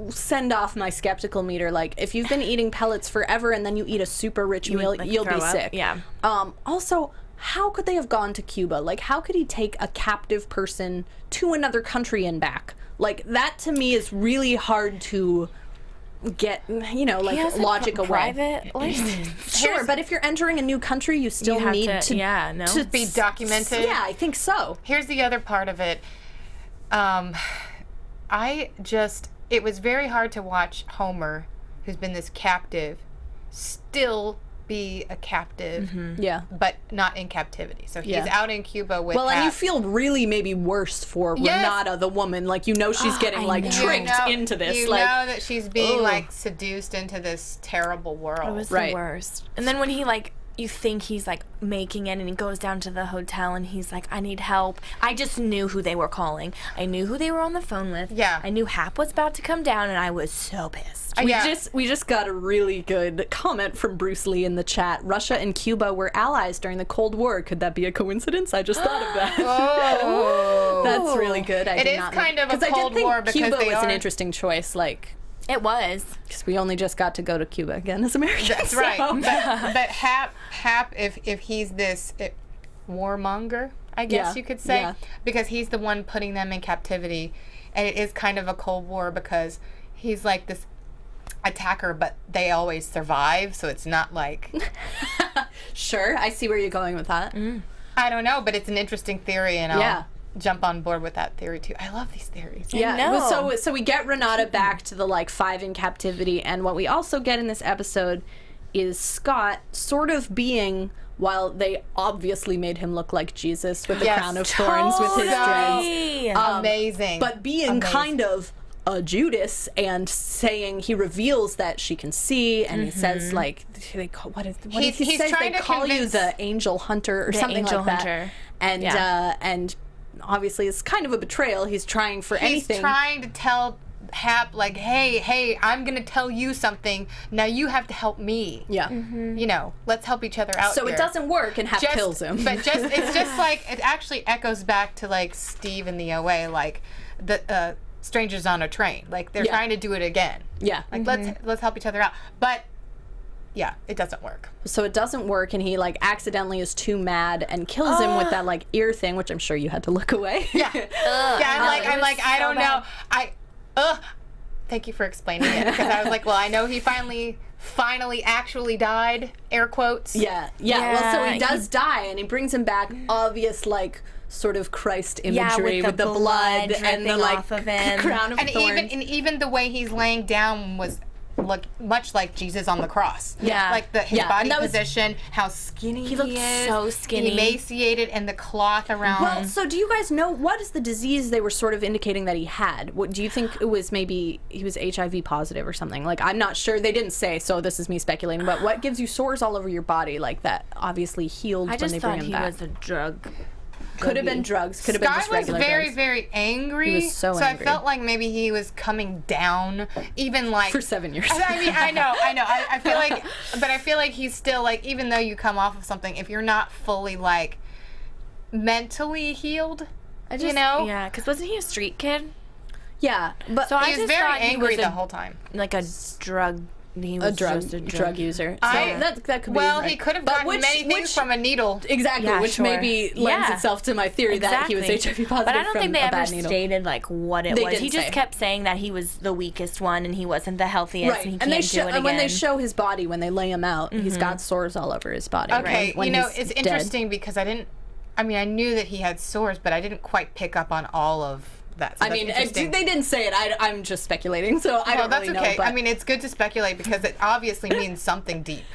send off my skeptical meter. Like, if you've been eating pellets forever and then you eat a super rich meal, like, you'll be throw up. sick. Yeah. Also, how could they have gone to Cuba? Like, how could he take a captive person to another country and back? Like, that to me is really hard to get, you know, He like has a logic away. private license. Sure, but if you're entering a new country, you still have need to- yeah, no. to Be documented. Yeah, I think so. Here's the other part of it. It was very hard to watch Homer, who's been this captive, still be a captive, Yeah. but not in captivity. So he's Yeah. out in Cuba with Well, and you Hap. feel really maybe worse for Yes. Renata, the woman. Like, you know she's getting, I like, know. tricked You know- into this. You like, know that she's being ugh. like seduced into this terrible world. It was Right. the worst. And then when he like, you think he's like making it, and he goes down to the hotel, and he's like, "I need help." I just knew who they were calling. I knew who they were on the phone with. Yeah. I knew Hap was about to come down, and I was so pissed. We just got a really good comment from Bruce Lee in the chat. Russia and Cuba were allies during the Cold War. Could that be a coincidence? I just thought of that. Oh. That's really good. I It did is not kind of a 'cause I did Cold think War because Cuba they was an are- interesting choice. Like, It was. because we only just got to go to Cuba again as Americans. That's right. so- But Hap, if he's this warmonger, I guess Yeah, you could say, yeah. because he's the one putting them in captivity, and it is kind of a Cold War because he's like this attacker, but they always survive, so it's not like Sure, I see where you're going with that. I don't know, but it's an interesting theory, and I'll Yeah. jump on board with that theory too. I love these theories. Yeah. know. well, So we get Renata back to the like 5 in captivity, and what we also get in this episode is Scott sort of being, while they obviously made him look like Jesus with the Yes. crown of thorns with his dreads, Totally. Amazing. but being Amazing. kind of Judas and saying he reveals that she can see, and he says what did he say? They call you the angel hunter or something angel like hunter. that. And obviously it's kind of a betrayal. He's trying for anything. He's trying to tell Hap, like, hey, I'm gonna tell you something. Now you have to help me. Yeah. You know, let's help each other out. So here. it doesn't work, and Hap kills him. But it's just like, it actually echoes back to like Steve in the OA, like the strangers on a train. Like they're trying to do it again. Yeah. Like let's help each other out. But yeah, it doesn't work. So it doesn't work, and he like accidentally is too mad and kills him with that like ear thing, which I'm sure you had to look away. Yeah. I'm like I don't know. Thank you for explaining it, because I was like, well, I know he finally actually died, air quotes. Yeah. Well, so he does die, and he brings him back, obvious like sort of Christ imagery with the blood and the like off of him. crown of And thorns. even the way he's laying down was much like Jesus on the cross. Yeah. Like his Yeah, body and that was- position, how skinny he looked is. so skinny. Emaciated, and the cloth around. Well, so do you guys know what is the disease they were sort of indicating that he had? What do you think it was? Maybe he was HIV positive or something. Like, I'm not sure. They didn't say, so this is me speculating. But what gives you sores all over your body like that? Obviously healed I when just they thought bring him he back. was a drug. Could have been drugs. Could have been Scott just was regular very, drugs. very angry. He was so I angry. felt like maybe he was coming down, even like For 7 years. I mean, I know. I feel like, but I feel like he's still like, even though you come off of something, if you're not fully like mentally healed, you know, Yeah, because wasn't he a street kid? Yeah, but So I he was just very thought he angry was the a- whole time. Like a drug. He was a drug just a drug user. So I- that could be Well, right. he could have But gotten many things from a needle. Exactly, Yeah, which sure. maybe lends Yeah. itself to my theory that he was HIV positive But I don't from think they a ever bad needle. stated like what it They was. He didn't just say. kept saying that he was the weakest one and he wasn't the healthiest Right, and he and can't they do show it again. when they show his body when they lay him out, he's got sores all over his body. Okay, right? When you know, he's it's dead. interesting because I knew that he had sores, but I didn't quite pick up on all of that. So I mean, that's interesting. they didn't say it. I'm just speculating, so I Well, don't that's really okay. know. But I mean, it's good to speculate because it obviously means something deep.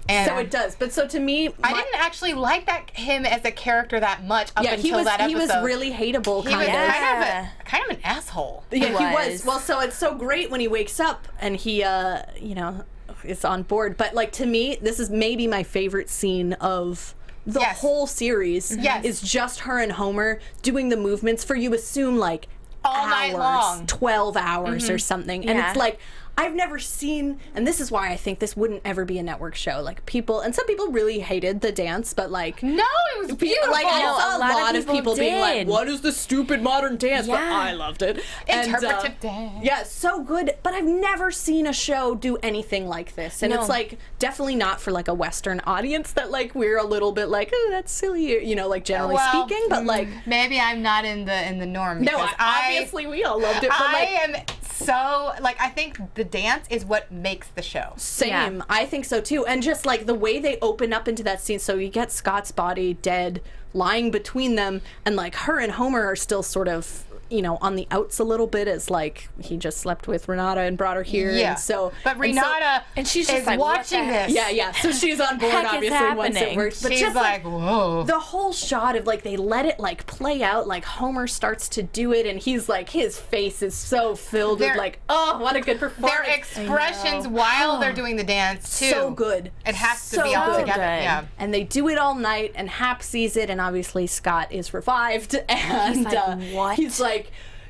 And so it does. But so to me, I didn't actually like him as a character that much up until that episode. he was really hateable. He was Yeah. kind of an asshole. Yeah, he was. was. Well, so it's so great when he wakes up and he, is on board. But like to me, this is maybe my favorite scene of the Yes. whole series. Yes. Is just her and Homer doing the movements for you assume like All night hours, long. 12 hours or something, and Yeah. it's like. I've never seen, and this is why I think this wouldn't ever be a network show. Like some people really hated the dance, but like No, it was beautiful. Like I saw a lot of people being like, did. "What is this stupid modern dance?" But Yeah. I loved it. And, Interpretive dance. Yeah, so good. But I've never seen a show do anything like this, and No. it's like definitely not for like a Western audience. That like we're a little bit like, "Oh, that's silly," like generally Well, speaking. But like, maybe I'm not in the norm. no, because obviously we all loved it. But I like, am so like I think the dance is what makes the show. same. Yeah. I think so too. And just like the way they open up into that scene, so you get Scott's body dead, lying between them, and like her and Homer are still sort of, on the outs a little bit, as like he just slept with Renata and brought her here. Yeah. And so, But Renata and she's is just like, what watching the heck? this. yeah. So she's on board Heck is obviously once it happening? works. But She's just like, whoa. the whole shot of like they let it like play out, like Homer starts to do it and he's like his face is so filled with Their- like, oh, what a good performance. Their expressions while they're doing the dance too. so good. It has to So be all good. together. Yeah. And they do it all night, and Hap sees it, and obviously Scott is revived, and He's like, what? He's like,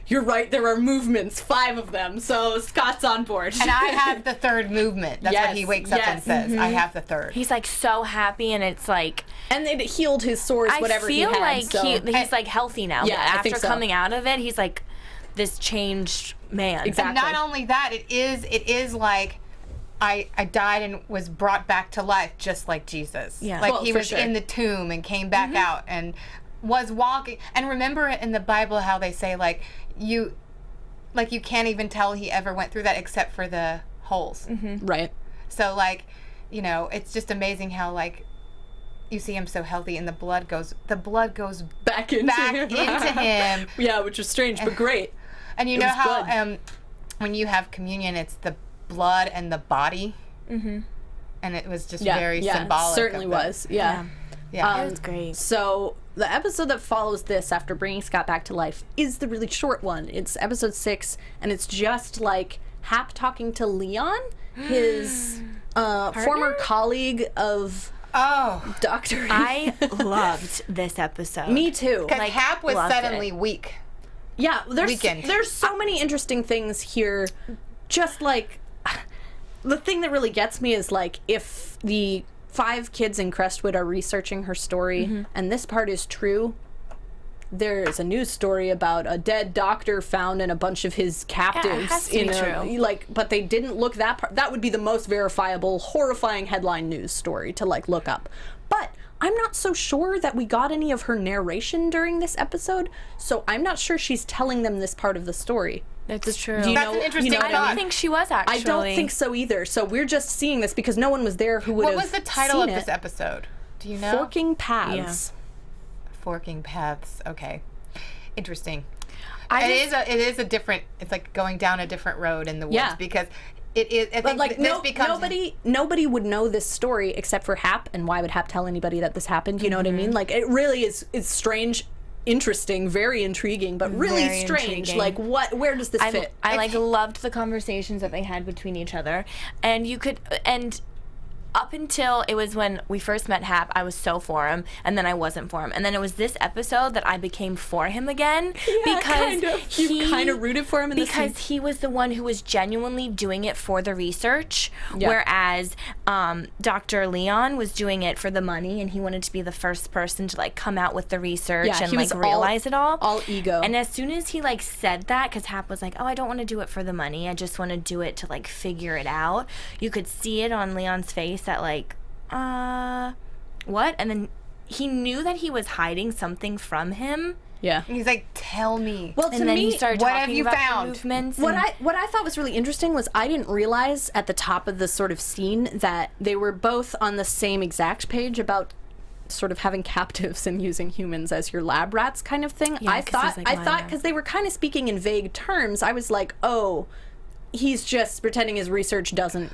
you're right, there are movements, 5 of them, so Scott's on board. And I have the third movement. That's what he Yes, wakes up and yes. says. I have the third. He's like so happy and it's like and it healed his sores, whatever I feel he had. like so. he's like healthy now. Yeah, but I after think so. coming out of it, he's like this changed man. Exactly. And not only that, it is like I died and was brought back to life just like Jesus. Yeah. Like Well, he for was sure. in the tomb and came back out and was walking. And remember in the Bible how they say like you can't even tell he ever went through that except for the holes. Right. So like, it's just amazing how like you see him so healthy and the blood goes Back into him. into him. Yeah, which was strange, but great. And you It know was how good. when you have communion, it's the blood and the body, and it was just very symbolic. Certainly of the- was. Yeah. Yeah. It was great. So the episode that follows this after bringing Scott back to life is the really short one. It's episode 6, and it's just like Hap talking to Leon, his former colleague of Dr. I loved this episode. Me too. Because Hap was loved suddenly it. weak. Yeah, Weekend. there's so many interesting things here. Just like the thing that really gets me is like if the 5 kids in Crestwood are researching her story and this part is true, there's a news story about a dead doctor found in a bunch of his captives has to be true. but they didn't look that part. That would be the most verifiable, horrifying headline news story to like look up. But I'm not so sure that we got any of her narration during this episode, so I'm not sure she's telling them this part of the story. That's true. Do you That's know, an interesting you know I what I don't mean? think she was actually. I don't think so either. So we're just seeing this because no one was there who would have What was the title of seen this it. episode? Do you know? Forking Paths. Forking Paths. Okay. Interesting. I It just- is a different, it's like going down a different road in the woods Yeah. because it is, I But think like this becomes... nobody would know this story except for Hap, and why would Hap tell anybody that this happened? You know what I mean? Like it really is strange, interesting, very intriguing, but really Very strange. intriguing. Like where does this fit? I like loved the conversations that they had between each other, and you could up until it was when we first met Hap, I was so for him, and then I wasn't for him, and then it was this episode that I became for him again because kind of. You kind of rooted for him in this scene. because he was the one who was genuinely doing it for the research, Yeah. whereas Dr. Leon was doing it for the money, and he wanted to be the first person to like come out with the research Yeah, and he was like realize it all ego. And as soon as he like said that, because Hap was like, "Oh, I don't want to do it for the money. I just want to do it to like figure it out." You could see it on Leon's face that like, what? And then he knew that he was hiding something from him. Yeah. He's like, tell me. Well, to And then me, he started what talking have you about the found? movements. What and- I thought was really interesting was I didn't realize at the top of the sort of scene that they were both on the same exact page about sort of having captives and using humans as your lab rats kind of thing. Yeah, I 'cause he's thought like, "Why not?" because they were kind of speaking in vague terms, I was like, oh, he's just pretending his research doesn't,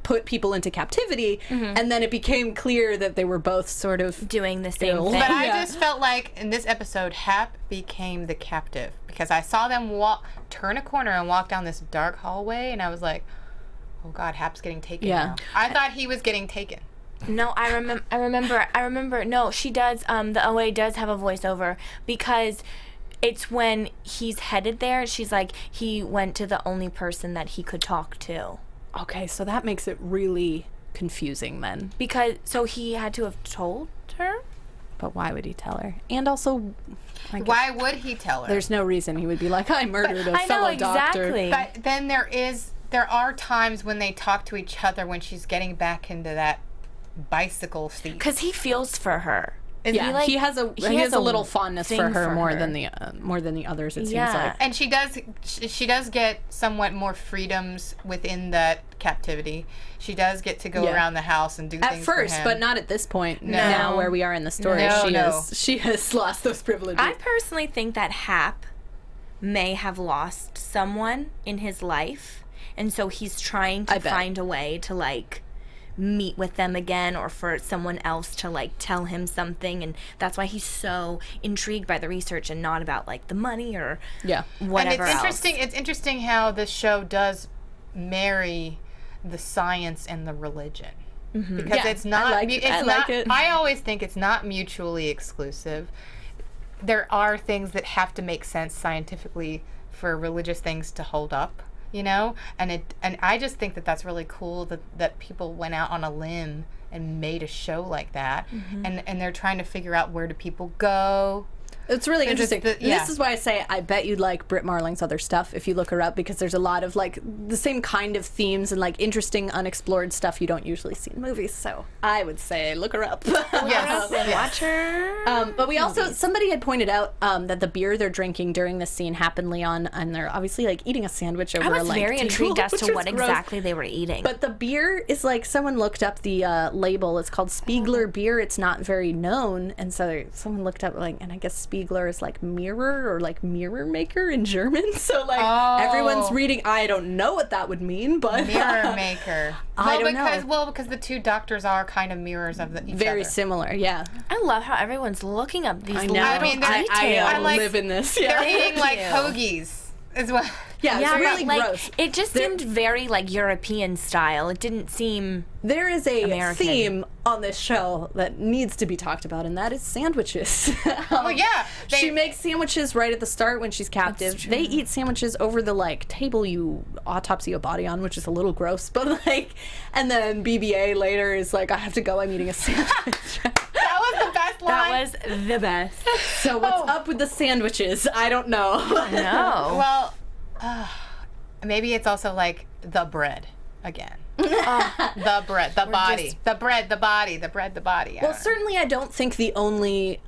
put people into captivity. And then it became clear that they were both sort of doing the same Ill. thing. But I Yeah. just felt like in this episode, Hap became the captive because I saw them turn a corner and walk down this dark hallway, and I was like, "Oh God, Hap's getting taken." Yeah. now. I thought he was getting taken. No, I remember. No, she does. The OA does have a voiceover because it's when he's headed there. She's like, he went to the only person that he could talk to. Okay, so that makes it really confusing then. Because so he had to have told her. But why would he tell her? And also, I guess Why would he tell her? there's no reason he would be like, I murdered a I know fellow doctor. exactly. But then there are times when they talk to each other when she's getting back into that bicycle seat. Because he feels for her. Yeah, like- he has a he has has a a little fondness for thing her for more her. than the others. It Yeah. seems like. And she does get somewhat more freedoms within that captivity. She does get to go Yeah. around the house and do At things first, for him. but not at this point. No. Now where we are in the story, No. she has lost those privileges. I personally think that Hap may have lost someone in his life, and so he's trying I to bet. find a way to like meet with them again, or for someone else to like tell him something, and that's why he's so intrigued by the research and not about like the money or Yeah. whatever and it's else. interesting. It's interesting how this show does marry the science and the religion because Yeah, it's not. I like it. It's I not. like it. I always think it's not mutually exclusive. There are things that have to make sense scientifically for religious things to hold up, and I just think that that's really cool that people went out on a limb and made a show like that, and they're trying to figure out where do people go. It's really They're just interesting. yeah. This is why I say I bet you'd like Brit Marling's other stuff if you look her up, because there's a lot of like the same kind of themes and like interesting unexplored stuff you don't usually see in movies. So I would say look her up. Yes, yes. Watch her. But we also, somebody had pointed out that the beer they're drinking during this scene happened, Leon, and they're obviously like eating a sandwich over I a was length very table, intrigued as which to was what gross. exactly they were eating. But the beer is like, someone looked up the label. It's called Spiegler beer. It's not very known, and so someone looked up like, and I guess Spiegler is like mirror or like mirror maker in German. So like everyone's reading. I don't know what that would mean, but mirror maker. I don't know. Because the two doctors are kind of mirrors of each very other. similar. Yeah. I love how everyone's looking up these little I mean, details. I like- live in this. Yeah. They're eating like you. hoagies, is what. Yeah, Yeah, it's really but like gross. it just seemed very like European style. It didn't seem. There is a American. theme on this show that needs to be talked about, and that is sandwiches. Oh yeah, She makes sandwiches right at the start when she's captive. They eat sandwiches over the like table you autopsy a body on, which is a little gross, but like, and then BB-8 later is like, I have to go. I'm eating a sandwich. That was the best line. That was the best. So what's up with the sandwiches? I don't know. No. Well, maybe it's also like the bread again. The bread, the body, the bread, the body, the bread, the body. Well, certainly I don't think the only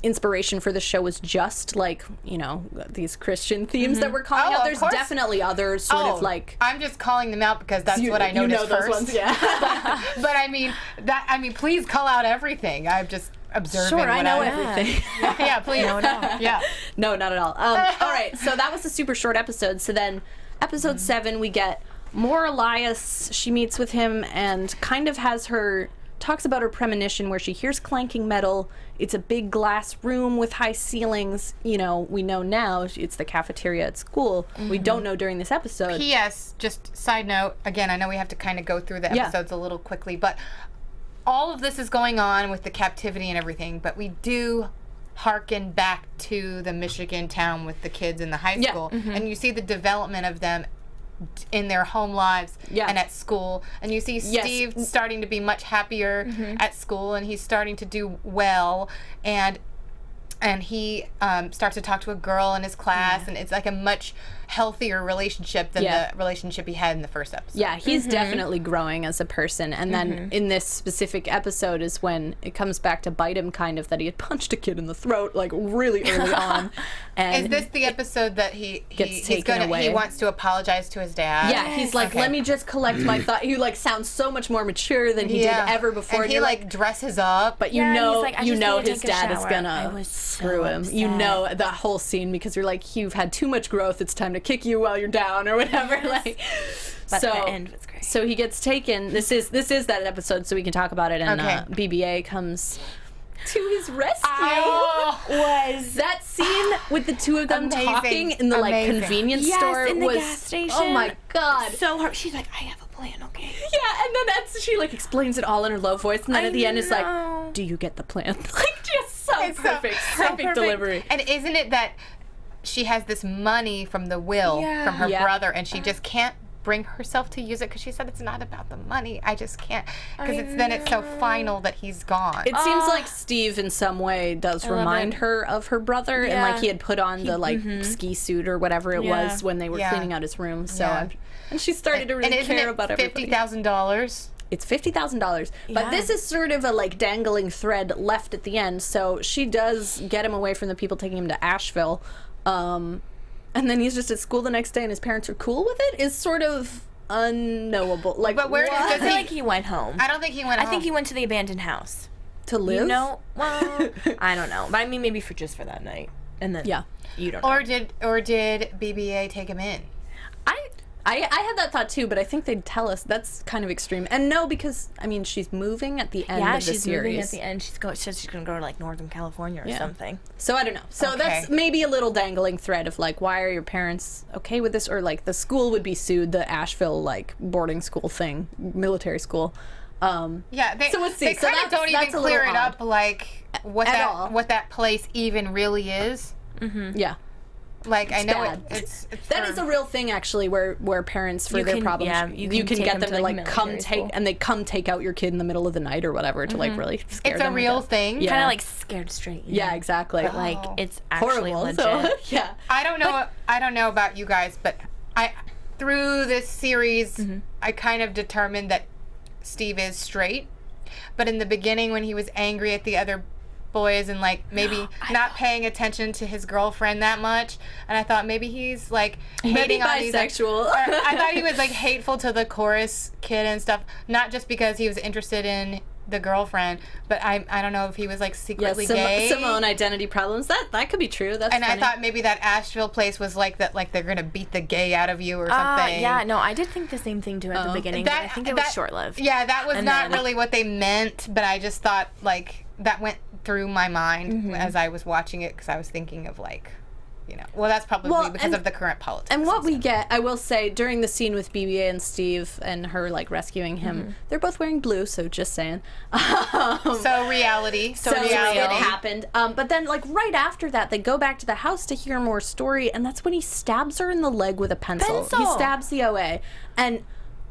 inspiration for the show was just like, you know, these Christian themes that we're calling Oh, out. of There's course. definitely others sort of like... I'm just calling them out because that's what I noticed you know those first. ones, yeah. But I mean, please call out everything. I'm just observing. Sure, I what know I'm- everything. Yeah, please. No. Yeah. No, not at all. All right, so that was a super short episode. So then episode 7, we get more Elias. She meets with him and kind of talks about her premonition where she hears clanking metal. It's a big glass room with high ceilings. You know, we know now it's the cafeteria at school. We don't know during this episode. P.S. Just side note, again, I know we have to kind of go through the Yeah. episodes a little quickly, but all of this is going on with the captivity and everything, but we do harken back to the Michigan town with the kids in the high Yeah. school, and you see the development of them in their home lives Yeah. and at school, and you see Yes. Steve starting to be much happier at school, and he's starting to do well, and he starts to talk to a girl in his class, and it's like a much healthier relationship than Yeah. the relationship he had in the first episode. Yeah, he's definitely growing as a person. And then in this specific episode is when it comes back to bite him, kind of, that he had punched a kid in the throat, like, really early on. And Is this the episode that he wants to apologize to his dad? yeah, he's like, Okay. let me just collect my thought. He, like, sounds so much more mature than he did ever before. And he you're like dresses up. but you Yeah, know, he's like, I just need to his take a dad is shower. I gonna was so screw him. You upset. know the whole scene because you're like, you've had too much growth. It's time to kick you while you're down or whatever. Like, But so the end was great. so he gets taken. This is that episode, so we can talk about it. And Okay. BB-8 comes to his rescue. Was That scene with the two of them Amazing. talking in the like Amazing. convenience Yes, store in the was gas station. oh my god. so hard. She's like, I have a plan, okay? Yeah, and then she like explains it all in her low voice, and then I at the end it's know. like, "Do you get the plan?" Like just so It's so perfect, perfect delivery. And isn't it that she has this money from the will Yeah. from her Yeah. brother, and she just can't bring herself to use it because she said it's not about the money. I just can't because it's so final that he's gone. It seems like Steve in some way does remind it. her of her brother, and like Yeah. he had put on the like ski suit or whatever it Yeah. was when they were Yeah. cleaning out his room. So Yeah. and she started to really and isn't care it about everybody. $50,000? It's $50,000, but Yeah. this is sort of a like dangling thread left at the end. So she does get him away from the people taking him to Asheville, and then he's just at school the next day, and his parents are cool with it. Is sort of unknowable. Like, But where what? I does feel he? like he went home. I don't think he went. I think he went to the abandoned house. to live? You know? Well, I don't know. But I mean, maybe for that night. And then Yeah. you don't know. Or did BB-8 take him in? I had that thought too, but I think they'd tell us. That's kind of extreme. And no, because I mean, she's moving at the end Yeah, of the she's series. moving at the end. She says she's going to go to like Northern California or Yeah. something. So I don't know. So Okay. that's maybe a little dangling thread of like, why are your parents okay with this? Or like the school would be sued, the Asheville like boarding school thing, military school. Yeah, they, So let's see. they So kind of that's- don't even that's a clear little it up like what At all. that place even really is. Yeah. Like I know bad. it's That for- is a real thing, actually, where parents for You their can- problems, yeah, you you can can get take them them to to, like like, come military take, school. and they come take out your kid in the middle of the night or whatever to like really scare it's them. a I real guess. thing. Yeah. Kind of like scared straight. you Yeah, know? exactly. But like, it's actually horrible. legit. So yeah, I don't know about you guys, but through this series I kind of determined that Steve is straight. But in the beginning when he was angry at the other boys and like maybe not paying attention to his girlfriend that much, and I thought maybe he's like maybe hating on these like, bisexual. I thought he was like hateful to the chorus kid and stuff, not just because he was interested in the girlfriend, but I don't know if he was like secretly gay. Simone identity problems. That could be true. That's and funny. I thought maybe that Asheville place was like that, like they're gonna beat the gay out of you or something. Yeah, no, I did think the same thing too at the beginning, but I think it was short-lived. Yeah, that was And not then- really what they meant, but I just thought like that went through my mind as I was watching it because I was thinking of like, you know, well, that's probably because of the current politics. And what we get, I will say, during the scene with BB-8 and Steve and her like rescuing him, they're both wearing blue, so just saying. So reality. So it happened. But then, like, right after that, they go back to the house to hear more story, and that's when he stabs her in the leg with a pencil. He stabs the OA. And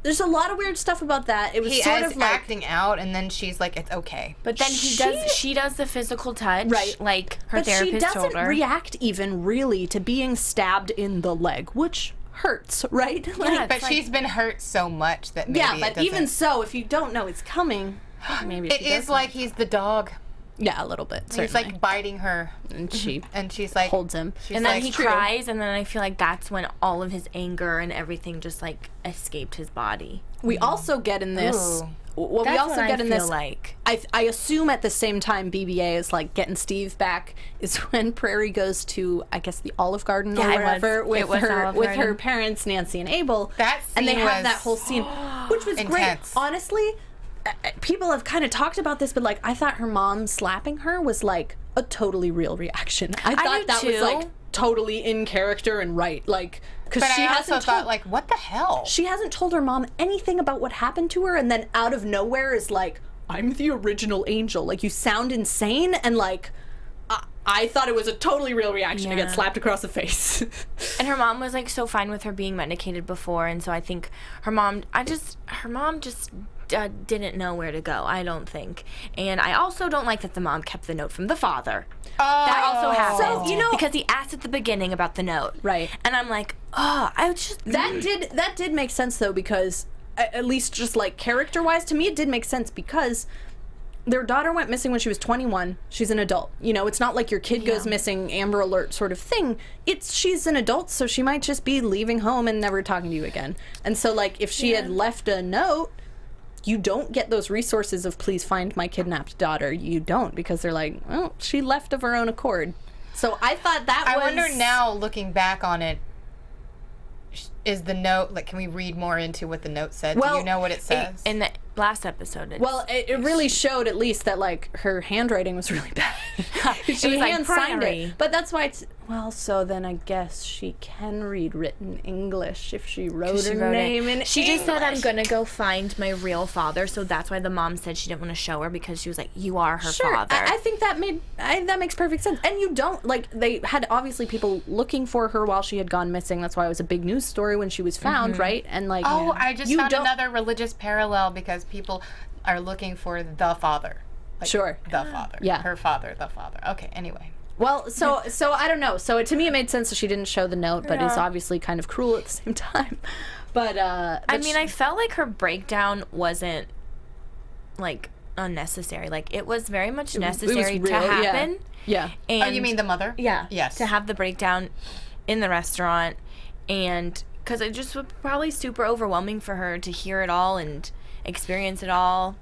there's a lot of weird stuff about that. It was He sort is of like acting out, and then she's like, "It's okay." But then she does the physical touch, Right. like her but therapist she doesn't told her. react even really to being stabbed in the leg, which hurts, right? Yeah, But she's been hurt so much that maybe Yeah, it but doesn't. even so, if you don't know it's coming, maybe it she is doesn't. like he's the dog. Yeah, a little bit. He's Certainly. like biting her, and she and she's like holds him. She's And then like, he cries, and then I feel like that's when all of his anger and everything just like escaped his body. We also get in this. Ooh. What That's we also what get I in feel this, like. I assume at the same time BB-8 is like getting Steve back is when Prairie goes to, I guess, the Olive Garden Yeah, or it wherever was. It was Olive with her Garden. parents Nancy and Abel. That and they scene have was that whole scene, which was great. intense. Honestly, people have kind of talked about this, but like I thought her mom slapping her was like a totally real reaction. I thought do that was too. like totally in character and right, like because But she I hasn't also told, thought, like, what the hell? she hasn't told her mom anything about what happened to her, and then out of nowhere is like, I'm the original angel. Like, you sound insane, and like, I thought it was a totally real reaction to get Yeah. slapped across the face. And her mom was like so fine with her being medicated before, and so I think her mom just didn't know where to go, I don't think. And I also don't like that the mom kept the note from the father. That also happened. So, you know- because he asked at the beginning about the note. Right. And I'm like, oh, I just... That did make sense though, because at least just like character wise, to me it did make sense because their daughter went missing when she was 21. She's an adult. You know, it's not like your kid goes missing, Amber Alert sort of thing. She's an adult, so she might just be leaving home and never talking to you again. And so like if she had left a note, you don't get those resources of please find my kidnapped daughter. You don't, because they're like, well, she left of her own accord. So I thought that I was... wonder now, looking back on it, is the note, like, can we read more into what the note said? Do Well, you know what it says? In the last episode, Well, it really showed at least that like her handwriting was really bad. She was like hand-signed Prairie. it, but that's why it's so. Then I guess she can read written English if she wrote her name in. She just said, I'm English. gonna go find my real father, so that's why the mom said she didn't want to show her, because she was like, you are her Sure, father. I think that makes perfect sense. And you don't like they had obviously people looking for her while she had gone missing. That's why it was a big news story when she was found, right? And like, Oh, I just you found don't- another religious parallel because people are looking for the father. Like, Sure. The father. Yeah. Her father, the father. Okay, anyway. Well, so I don't know. So to me, it made sense that she didn't show the note, but it's obviously kind of cruel at the same time. But I mean, I felt like her breakdown wasn't like unnecessary. Like it was very much necessary to real, yeah. happen. Yeah. And Oh, you mean the mother? yeah, Yes. to have the breakdown in the restaurant, and because it just was probably super overwhelming for her to hear it all and experience it all.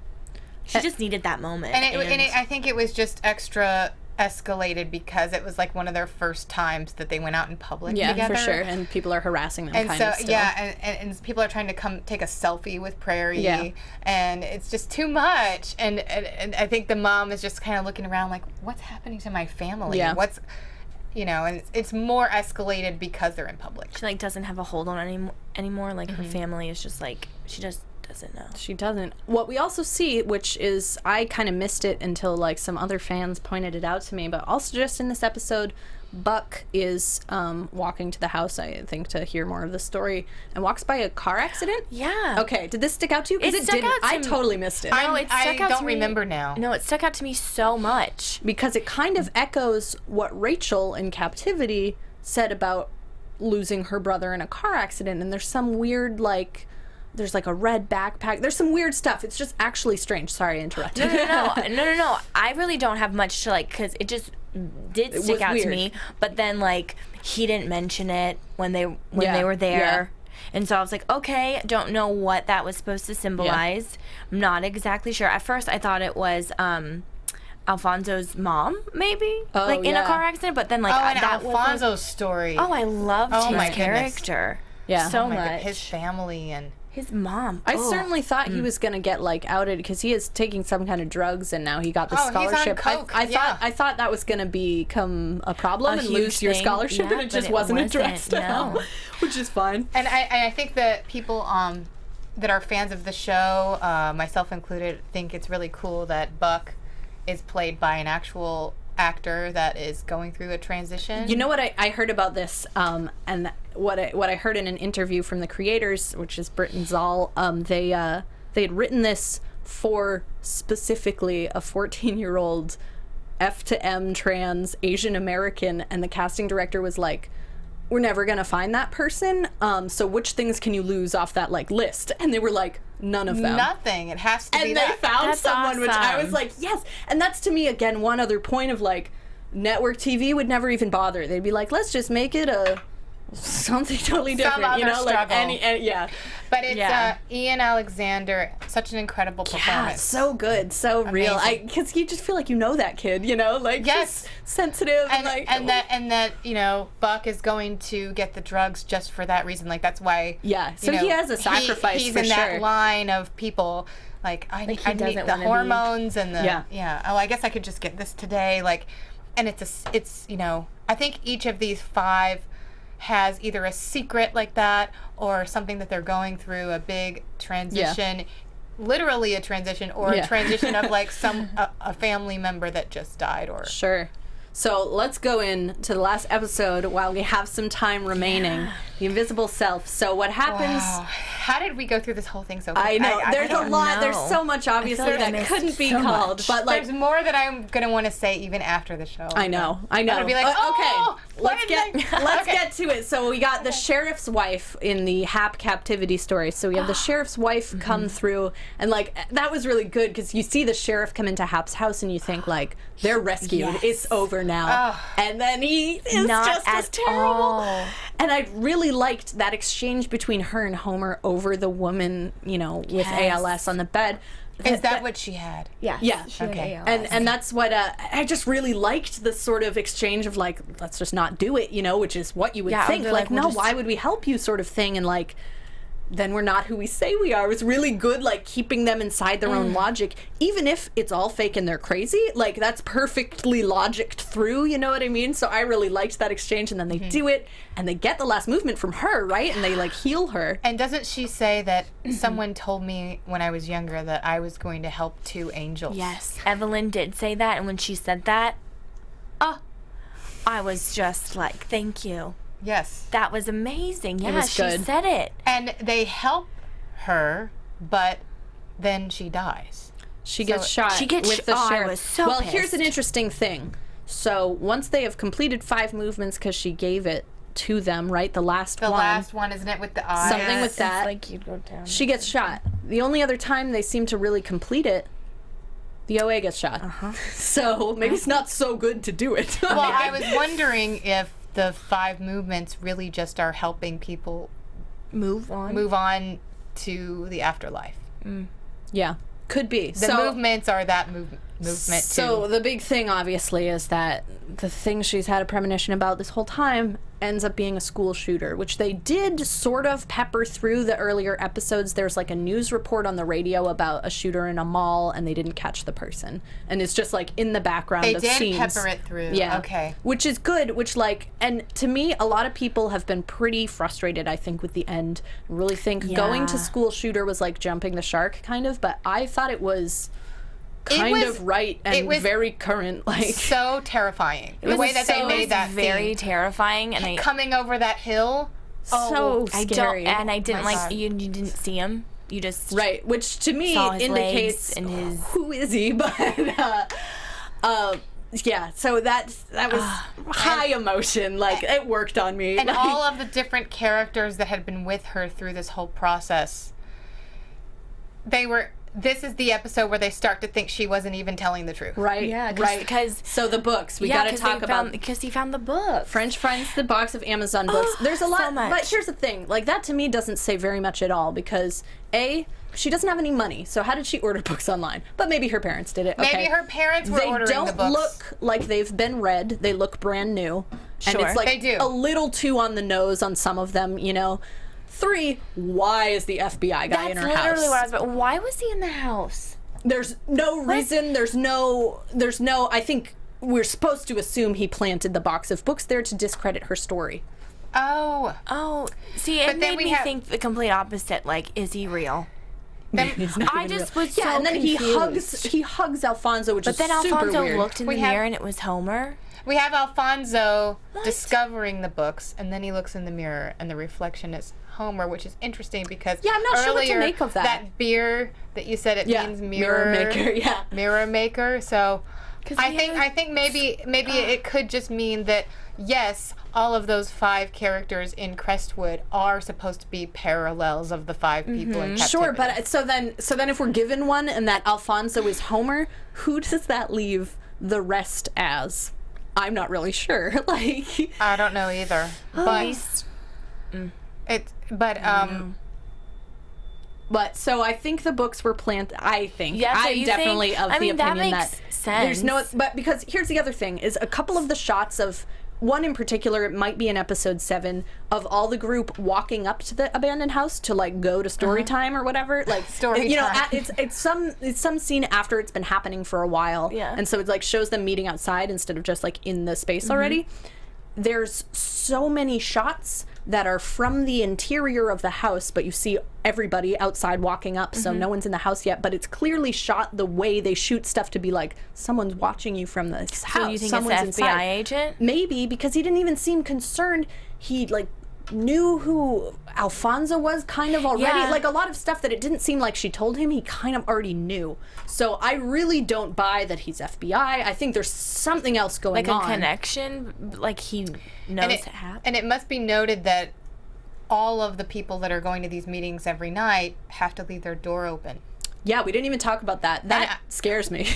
She just needed that moment. And I think it was just extra escalated because it was like one of their first times that they went out in public Yeah, together. for sure. And people are harassing them And kind so, of still. yeah, and people are trying to come take a selfie with Prairie. Yeah. And it's just too much. And I think the mom is just kind of looking around like, what's happening to my family? Yeah. What's, you know, and it's more escalated because they're in public. she like doesn't have a hold on anymore. Like her family is just like, she just doesn't know. She doesn't. What we also see, which is, I kind of missed it until like some other fans pointed it out to me, but also just in this episode, Buck is walking to the house, I think, to hear more of the story, and walks by a car accident. Yeah. Okay, did this stick out to you? Because It it stuck didn't. out to I me. totally missed it. No, it stuck I out don't to me. remember now. No, it stuck out to me so much. Because it kind of echoes what Rachel in Captivity said about losing her brother in a car accident, and there's some weird, like, there's like a red backpack. There's some weird stuff. It's just actually strange. Sorry, I interrupted. No. I really don't have much to like, because it just did stick was out weird. to me. But then like he didn't mention it when they Yeah, were there, And so I was like, okay, don't know what that was supposed to symbolize. I'm not exactly sure. At first I thought it was Alfonso's mom, maybe, in a car accident, but then and that Alfonso's story. Oh, I loved his my character. Yeah. So Oh my much. God, his family and His mom. I certainly thought he was gonna get outed because he is taking some kind of drugs and now he got the he's on scholarship. coke, I thought that was gonna become a problem and huge lose your thing. scholarship, Yeah, and it but just it wasn't wasn't, addressed at all, no. which is fine. And I think that people that are fans of the show, myself included, think it's really cool that Buck is played by an actual actor that is going through a transition. You know what I heard about this, and what I heard in an interview from the creators, which is Brit and Zal, they had written this for specifically a 14-year-old F to M trans Asian American, and the casting director was like, we're never gonna find that person, so which things can you lose off that list? And they were like, none of them. Nothing. It has to be And they that. found That's someone, which I awesome. was like, yes. And that's, to me, again, one other point of network TV would never even bother. They'd be like, let's just make it something totally different, other struggle. yeah. But it's Yeah. Ian Alexander, such an incredible Yeah, performance. so good, so real. Amazing. Because you just feel like you know that kid, Yes. just sensitive and that Buck is going to get the drugs just for that reason. That's why. Yeah, so he has a sacrifice He's for in sure. that line of people. I he need doesn't the wanna be- hormones and the Yeah. Oh, I guess I could just get this today. And it's I think each of these 5 has either a secret like that or something that they're going through, a big transition, literally a transition, or Yeah. a transition of a family member that just died, or Sure. So let's go into the last episode while we have some time remaining. The Invisible Self. So what happens... Wow. How did we go through this whole thing so quick? I know. There's a don't lot. know. There's so much, obviously, like I that missed couldn't be so called. much. But There's more that I'm gonna want to say even after the show. I know. I'm gonna be like, okay. what Let's did get I- let's Okay. get to it. So we got the sheriff's wife in the Hap captivity story. So we have the sheriff's wife come through, and that was really good because you see the sheriff come into Hap's house, and you think they're rescued. Yes. It's over now. And then he is Not just as at terrible. all. And I really liked that exchange between her and Homer over the woman, with Yes. ALS on the bed. Is that what she had? Yeah. Yeah. She had Okay. ALS. And that's what I just really liked, the sort of exchange of let's just not do it, which is what you would Yeah, think. they're like, No, we'll just- why would we help you, sort of thing, and then we're not who we say we are. It was really good, keeping them inside their own logic, even if it's all fake and they're crazy. That's perfectly logicked through. You know what I mean? So I really liked that exchange, and then they do it, and they get the last movement from her, right? And they heal her. And doesn't she say that someone told me when I was younger that I was going to help 2 angels? Yes, Evelyn did say that, and when she said that, I was just like, thank you. Yes. That was amazing. Yeah, was she good. said it. And they help her, but then she dies. She gets shot. She gets with the I sheriff. was so well, here's an pissed. interesting thing. So once they have completed 5 movements, because she gave it to them, right? The last The one. last one, isn't it, with the eye? Something with that. It's like you'd go down. She gets shot. The only other time they seem to really complete it, the OA gets shot. So maybe it's not so good to do it. Well, I was wondering if the 5 movements really just are helping people move on. move on to the afterlife. Yeah, could be. The movements are that movement So too. the big thing, obviously, is that the thing she's had a premonition about this whole time ends up being a school shooter, which they did sort of pepper through the earlier episodes. There's a news report on the radio about a shooter in a mall, and they didn't catch the person. And it's just in the background They of did scenes. pepper it through. Yeah. Okay. Which is good, and to me, a lot of people have been pretty frustrated, I think, with the end. I really think going to Yeah. school shooter was like jumping the shark, kind of, but I thought it was kind was- of right and it was very current. So terrifying. The was way that so- they made that very scene. terrifying, and Coming over that hill. so I scary. don't, and I didn't My like God. you didn't see him. You just Right, which to me saw his indicates legs and his- who is he, but yeah, so that was high emotion. It worked on me. And all of the different characters that had been with her through this whole process, they were this is the episode where they start to think she wasn't even telling the truth. Right. Yeah, right. because so the books we got to talk about because he found the book. French finds the box of Amazon books. There's a lot, so much. but here's the thing: like that to me doesn't say very much at all because she doesn't have any money. So how did she order books online? But maybe her parents did it. Okay. Maybe her parents were ordering the books. They don't look like they've been read. They look brand new. And Sure. it's like They do. a little too on the nose on some of them, you know. 3, why is the FBI guy in her house? That's literally what I was about. Why was he in the house? There's no reason. There's no. I think we're supposed to assume he planted the box of books there to discredit her story. Oh. See, But it then made we me have- think the complete opposite. Like, is he real? He's not I even just real. was so and then confused. he hugs Alfonso, which But is then super Alfonso weird. looked in the mirror and it was Homer. We have Alfonso discovering the books, and then he looks in the mirror, and the reflection is Homer, which is interesting because I'm not sure what to earlier, make of that. that beer that you said means mirror maker. Yeah, mirror maker. So I he think maybe it could just mean that yes, all of those 5 characters in Crestwood are supposed to be parallels of the 5 people in captivity. sure. But so then if we're given one and that Alfonso is Homer, who does that leave the rest as? I'm not really sure. Like I don't know either. But But so I think the books were planted. I think. Yeah, so I'm you definitely think- of I the mean, that opinion makes there's no. sense. But because here's the other thing: is a couple of the shots of one in particular. It might be in episode 7 of all the group walking up to the abandoned house to like go to story time or whatever. Like Story you know, time. it's some scene after it's been happening for a while. Yeah. And so it like shows them meeting outside instead of just like in the space already. There's so many shots that are from the interior of the house, but you see everybody outside walking up, so no one's in the house yet, but it's clearly shot the way they shoot stuff to be like, someone's watching you from this house. So you think someone's it's the FBI inside. agent? Maybe, because he didn't even seem concerned. He, like, knew who Alfonso was kind of already. Yeah. Like, a lot of stuff that it didn't seem like she told him, he kind of already knew. So I really don't buy that he's FBI. I think there's something else going Like on. a connection? Like he knows it happened? And it must be noted that all of the people that are going to these meetings every night have to leave their door open. Yeah, we didn't even talk about that. That scares me.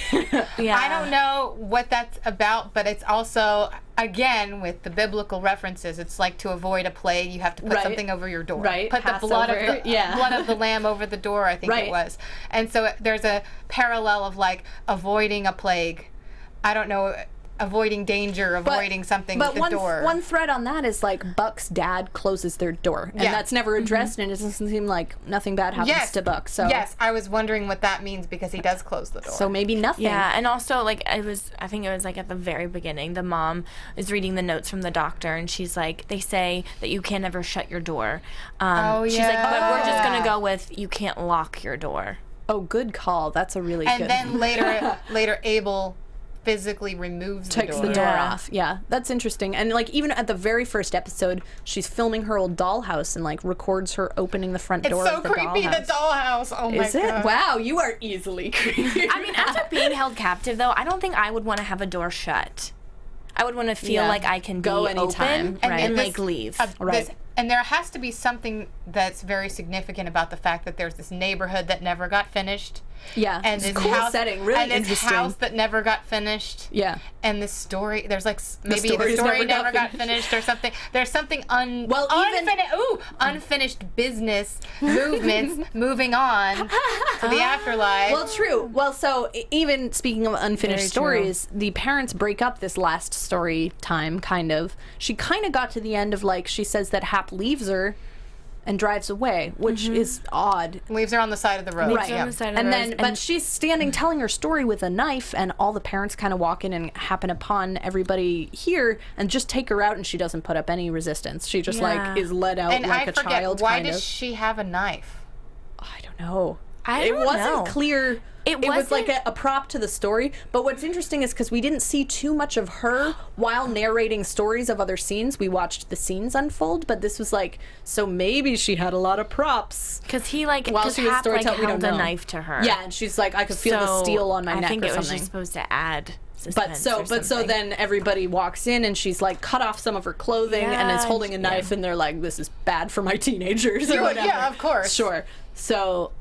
Yeah. I don't know what that's about, but it's also, again, with the biblical references, it's like to avoid a plague, you have to put Right. something over your door. Right, Put the blood of Passover, the yeah. blood of the lamb over the door, I think Right. it was. And so there's a parallel of like avoiding a plague. I don't know, avoiding danger, avoiding something with the door. One thread on that is like Buck's dad closes their door, and Yeah. that's never addressed, and it doesn't seem like nothing bad happens to Buck. So yes, I was wondering what that means because he does close the door. so maybe nothing. Yeah, and also like I think it was like at the very beginning, the mom is reading the notes from the doctor, and she's like, they say that you can never shut your door. She's like, but we're just gonna go with you can't lock your door. Oh, good call. That's a really and good. then later Abel physically removes takes the door. the door Yeah. off. Yeah, that's interesting. And like even at the very first episode, she's filming her old dollhouse and like records her opening the front It's door so of the creepy, dollhouse. the dollhouse. Oh my Is it? god. Wow, you are easily creepy. I mean, after being held captive though, I don't think I would want to have a door shut. I would want to feel Yeah. like I can Go be anytime, open right. and this- like leave. Right. And there has to be something that's very significant about the fact that there's this neighborhood that never got finished. Yeah, And it's this cool house, setting, really and this interesting. house that never got finished. Yeah. And this story, there's like maybe the stories story never never got got finished or something. There's something unfinished business movements moving on to the afterlife. Well, true. Well, so even speaking of unfinished Very stories, the parents break up this last story time, kind of. She kind of got to the end of, like, she says that Hap leaves her and drives away, which is odd. Leaves her on the side of the road. Leaves her on the side of the And road, then, and- but she's standing telling her story with a knife, and all the parents kind of walk in and happen upon everybody here and just take her out, and she doesn't put up any resistance. She just, Yeah. like, is let out And like I a forget, child, why kind does of. she have a knife? I don't know. I It don't wasn't know. clear. It was like wasn't- a prop to the story. But what's interesting is because we didn't see too much of her while narrating stories of other scenes. We watched the scenes unfold, but this was like, so maybe she had a lot of props. Because he like, While because she was Hap like storytelling, we held don't a know. knife to her. Yeah, and she's like, I could feel the steel on my I neck think or it was something. just supposed to add suspense. But so then everybody walks in and she's like cut off some of her clothing and is Yeah, holding a knife and they're like, this is bad for my teenagers or Yeah, whatever. yeah, of course. Sure. So,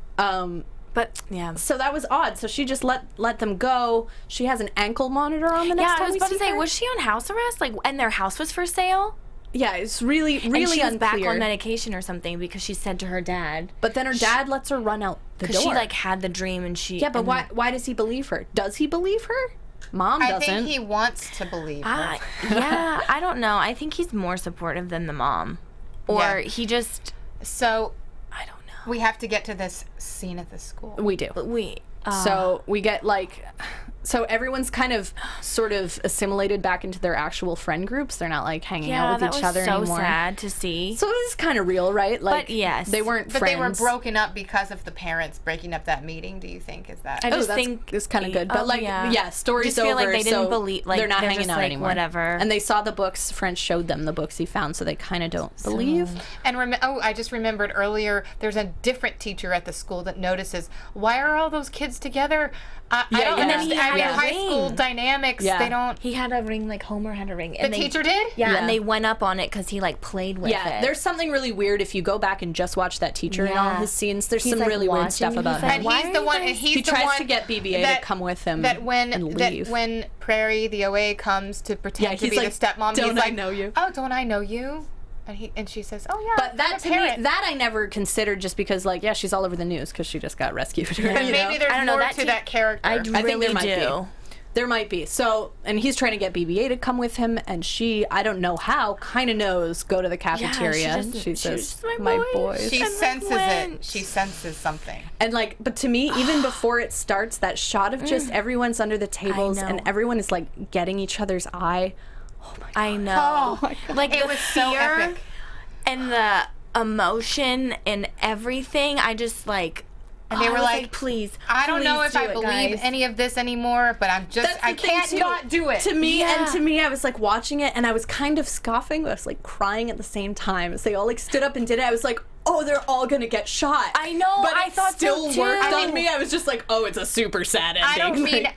But yeah. So that was odd. So she just let them go. She has an ankle monitor on the next Yeah, time I was we about see to say, her. was she on house arrest? Like, and their house was for sale? Yeah, it's really And she was unclear. back on medication or something because she said to her dad. But then her dad lets her run out the door. Because she, like, had the dream and she... Yeah, but and why does he believe her? Does he believe her? Mom I doesn't. think he wants to believe her. Yeah, I don't know. I think he's more supportive than the mom. Or Yeah. he just... So I don't know. we have to get to this scene at the school. We do. So we get like, so everyone's kind of sort of assimilated back into their actual friend groups. They're not like hanging out with each other so anymore. sad to see. So this is kind of real, right? Like, But yes. they weren't But friends. they were broken up because of the parents breaking up that meeting. Do you think is that? I Oh, just that's, think it's kind of good. But oh, like, yeah. story's Just feel over. like they didn't so believe- like, they're not they're hanging just out like, anymore. whatever. And they saw the books. French showed them the books he found, so they kind of don't believe. And I just remembered earlier. There's a different teacher at the school that notices why are all those kids together? I don't yeah. And then he understand. I mean, had a high school ring. dynamics. Yeah. They don't. He had a ring, like Homer had a ring. The And teacher did. Yeah, Yeah. and they went up on it because he, like, played with Yeah, it. there's something really weird if you go back and just watch that teacher in all Yeah. his scenes. There's He's, some like, really weird watching, stuff he's about like, him. And Why he's are the you one. guys- And he's He the tries one to get BB-8 that- to come with him That when and that leave. when Prairie the OA comes to pretend Yeah, to he's be like, the stepmom, "Don't he's I like, know you?" Oh, don't I know you? And she says, oh yeah. But that I'm a to me, parent. that I never considered just because, like, yeah, she's all over the news because she just got rescued. But you know? maybe there's I don't know, more that to te- that character. I think really there might do. There might be. So, and he's trying to get BB-8 to come with him, and she, I don't know how, kind of knows, go to the cafeteria. she She was says, just, my "My boys. boys." She And, like, senses went. it. She senses something. And like, but to me, even before it starts, that shot of just everyone's under the tables know. and everyone is like getting each other's eye. Oh my God. I know. Oh my God. Like, It the was fear so epic. and the emotion and everything, I just, like... And they I were was like, please, I don't know please if do I it, believe guys. any of this anymore, but I'm just, That's the I thing, can't too. not do it. To me, Yeah. and to me, I was like watching it and I was kind of scoffing, but I was like crying at the same time as they all like stood up and did it. I was like, oh, they're all gonna get shot. I know, but I it thought so, still too. worked I on mean- me. I was just like, oh, it's a super sad ending.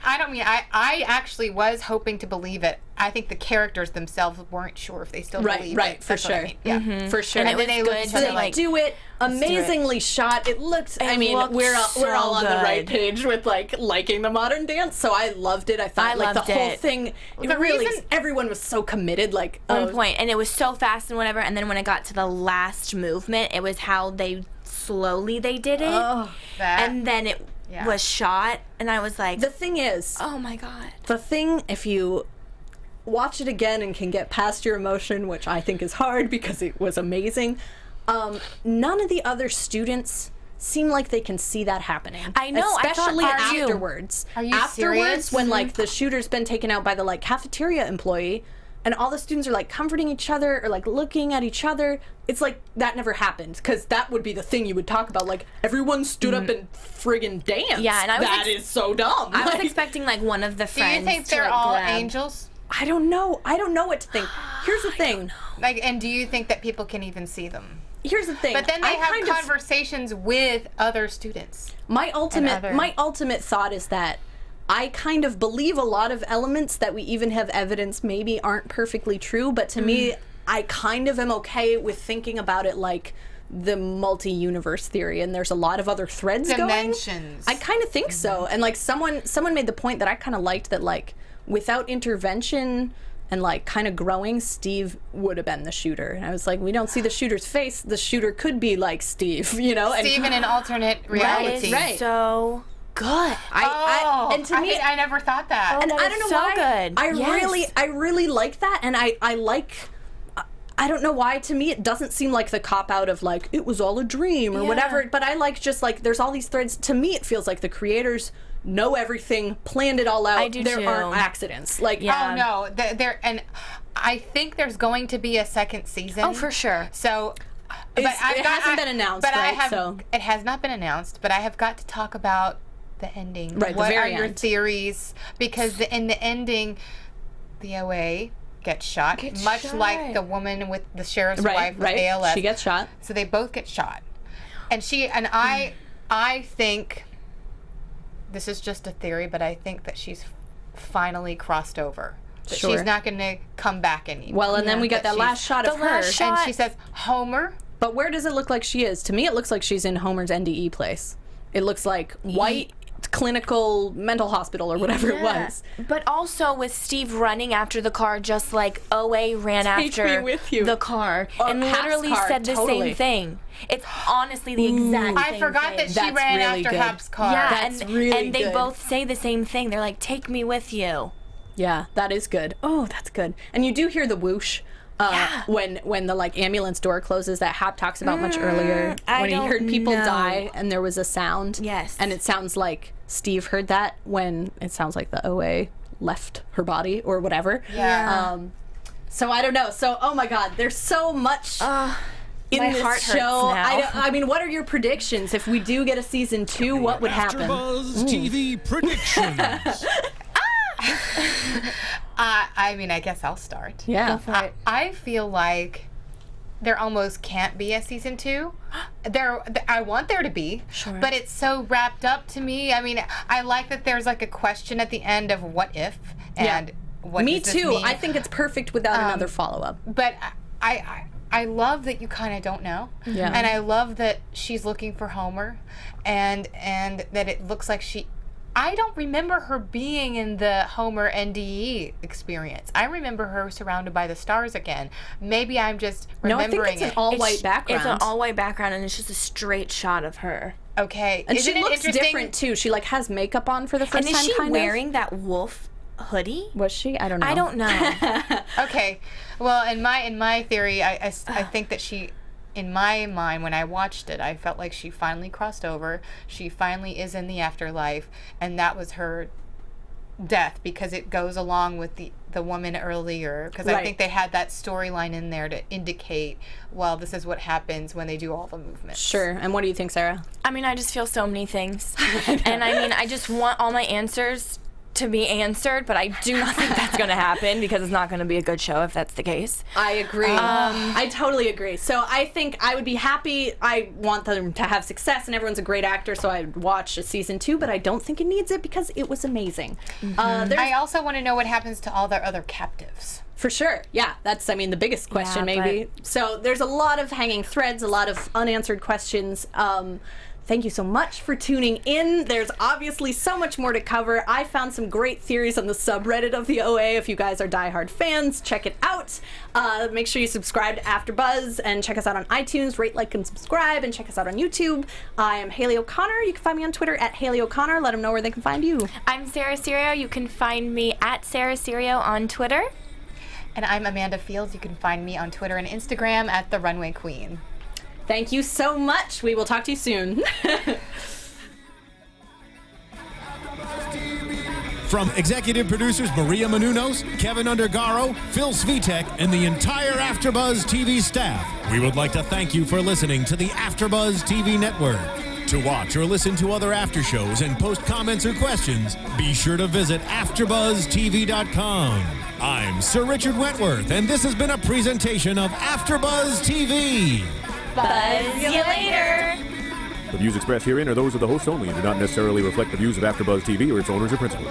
I don't mean, I actually was hoping to believe it. I think the characters themselves weren't sure if they still Right, believed right, it. for That's what I sure. mean. Yeah. For sure. And And it then was they look good at to, each They other like... do it amazingly shot. It looked. I mean, looked we're so all on the right good. page with like liking the modern dance. So I loved it. I thought I like the loved whole it. thing. It The really, reason- everyone was so committed. Like on point, and it was so fast and whatever. And then when it got to the last movement, it was how they slowly they did it, Oh. That- and then it Yeah. was shot, and I was like, The thing is, oh my god. the thing if you watch it again and can get past your emotion, which I think is hard because it was amazing. None of the other students seem like they can see that happening. I know, I thought- especially are you? afterwards. Are you afterwards, serious? when like the shooter's been taken out by the like cafeteria employee, and all the students are like comforting each other or like looking at each other. It's like that never happened because that would be the thing you would talk about. Like everyone stood up and friggin' danced. Yeah, and I was that is so dumb. I was Like, expecting like one of the Do friends. you think to, they're like, all grab- angels? I don't know. I don't know what to think. Here's the thing. Like, and do you think that people can even see them? Here's the thing. But then they I have kind of- conversations with other students. My other- ultimate thought is that I kind of believe a lot of elements that we even have evidence maybe aren't perfectly true, but to me, I kind of am okay with thinking about it like the multi-universe theory, and there's a lot of other threads Dimensions. going. I kind of think so, and like someone made the point that I kind of liked that like without intervention and like kind of growing, Steve would have been the shooter. And I was like, we don't see the shooter's face. The shooter could be like Steve, you know? And Steve in an alternate reality. right. So good. and to me, I never thought that. and that I was don't know so why. good. I Yes. really like that, and I like. I don't know why. To me, it doesn't seem like the cop out of like it was all a dream or Yeah. whatever. But I like just like there's all these threads. To me, it feels like the creators know everything, planned it all out. I do there too. aren't accidents. Like Yeah. Oh no, there and I think there's going to be a second season. Oh, for sure. So, but It hasn't been announced, But I right? have. So- It has not been announced, but I have got to talk about the ending. Right, the what very are your end. theories? Because in the ending, the OA gets shot, much shot. like the woman with the sheriff's right, wife with right. ALS. She gets shot. So they both get shot, and I think this is just a theory, but I think that she's finally crossed over. That Sure. she's not going to come back anymore. Well, and then we get that she's- last shot The of her. last shot- and she says, Homer. But where does it look like she is? To me, it looks like she's in Homer's NDE place. It looks like white clinical mental hospital or whatever it was. But also with Steve running after the car, just like OA ran Take after me with you. the car, Or and Hap's literally car, said the totally. same thing. It's honestly the exact same I forgot thing. that she That's ran really after good. Hap's car. Yeah, That's and, really and they good. both say the same thing. They're like, "Take me with you." Yeah, that is good. Oh, that's good. And you do hear the whoosh when the like ambulance door closes that Hap talks about much earlier. I When he don't heard people know. die and there was a sound. Yes. And it sounds like Steve heard that when it sounds like the OA left her body or whatever. Yeah. So I don't know. So oh my God, there's so much in my this heart hurts show. now. I mean, what are your predictions? If we do get a season 2, what would happen? AfterBuzz TV predictions. I mean, I guess I'll start. Yeah. I feel like there almost can't be a season 2. I want there to be, but it's so wrapped up to me. I mean, I like that there's like a question at the end of what if and what Me does this too. mean? I think it's perfect without another follow-up. But I love that you kind of don't know. Yeah. And I love that she's looking for Homer, and that it looks like I don't remember her being in the Homer NDE experience. I remember her surrounded by the stars again. Maybe I'm just No, I remembering think it's an all-white background. It's an all-white background, and it's just a straight shot of her. Okay. And Isn't she it looks interesting? different too. She like has makeup on for the first And time. is she kind wearing that wolf hoodie? Was she? I don't know. I don't know. Okay. Well, in my theory, I think that she, in my mind, when I watched it, I felt like she finally crossed over. She finally is in the afterlife, and that was her death because it goes along with the woman earlier. Because I Right. think they had that storyline in there to indicate, well, this is what happens when they do all the movements. Sure. And what do you think, Sarah? I mean, I just feel so many things. And I mean, I just want all my answers to be answered, but I do not think that's going to happen because it's not going to be a good show if that's the case. I agree. I totally agree. So I think I would be happy. I want them to have success, and everyone's a great actor, so I'd watch a season 2, but I don't think it needs it because it was amazing. There's I also want to know what happens to all their other captives. For sure. Yeah, that's, I mean, the biggest question, Yeah, maybe. So there's a lot of hanging threads, a lot of unanswered questions. Thank you so much for tuning in. There's obviously so much more to cover. I found some great theories on the subreddit of the OA. If you guys are diehard fans, check it out. Make sure you subscribe to AfterBuzz and check us out on iTunes. Rate, like, and subscribe, and check us out on YouTube. I am Hayley O'Conner. You can find me on Twitter at Hayley O'Conner. Let them know where they can find you. I'm Sarah Serio. You can find me at Sarah Serio on Twitter. And I'm Amanda Fields. You can find me on Twitter and Instagram at The Runway Queen. Thank you so much. We will talk to you soon. From executive producers Maria Menounos, Kevin Undergaro, Phil Svitek, and the entire AfterBuzz TV staff, we would like to thank you for listening to the AfterBuzz TV network. To watch or listen to other after shows and post comments or questions, be sure to visit AfterBuzzTV.com. I'm Sir Richard Wentworth, and this has been a presentation of AfterBuzz TV. Buzz you later. The views expressed herein are those of the hosts only and do not necessarily reflect the views of AfterBuzz TV or its owners or principals.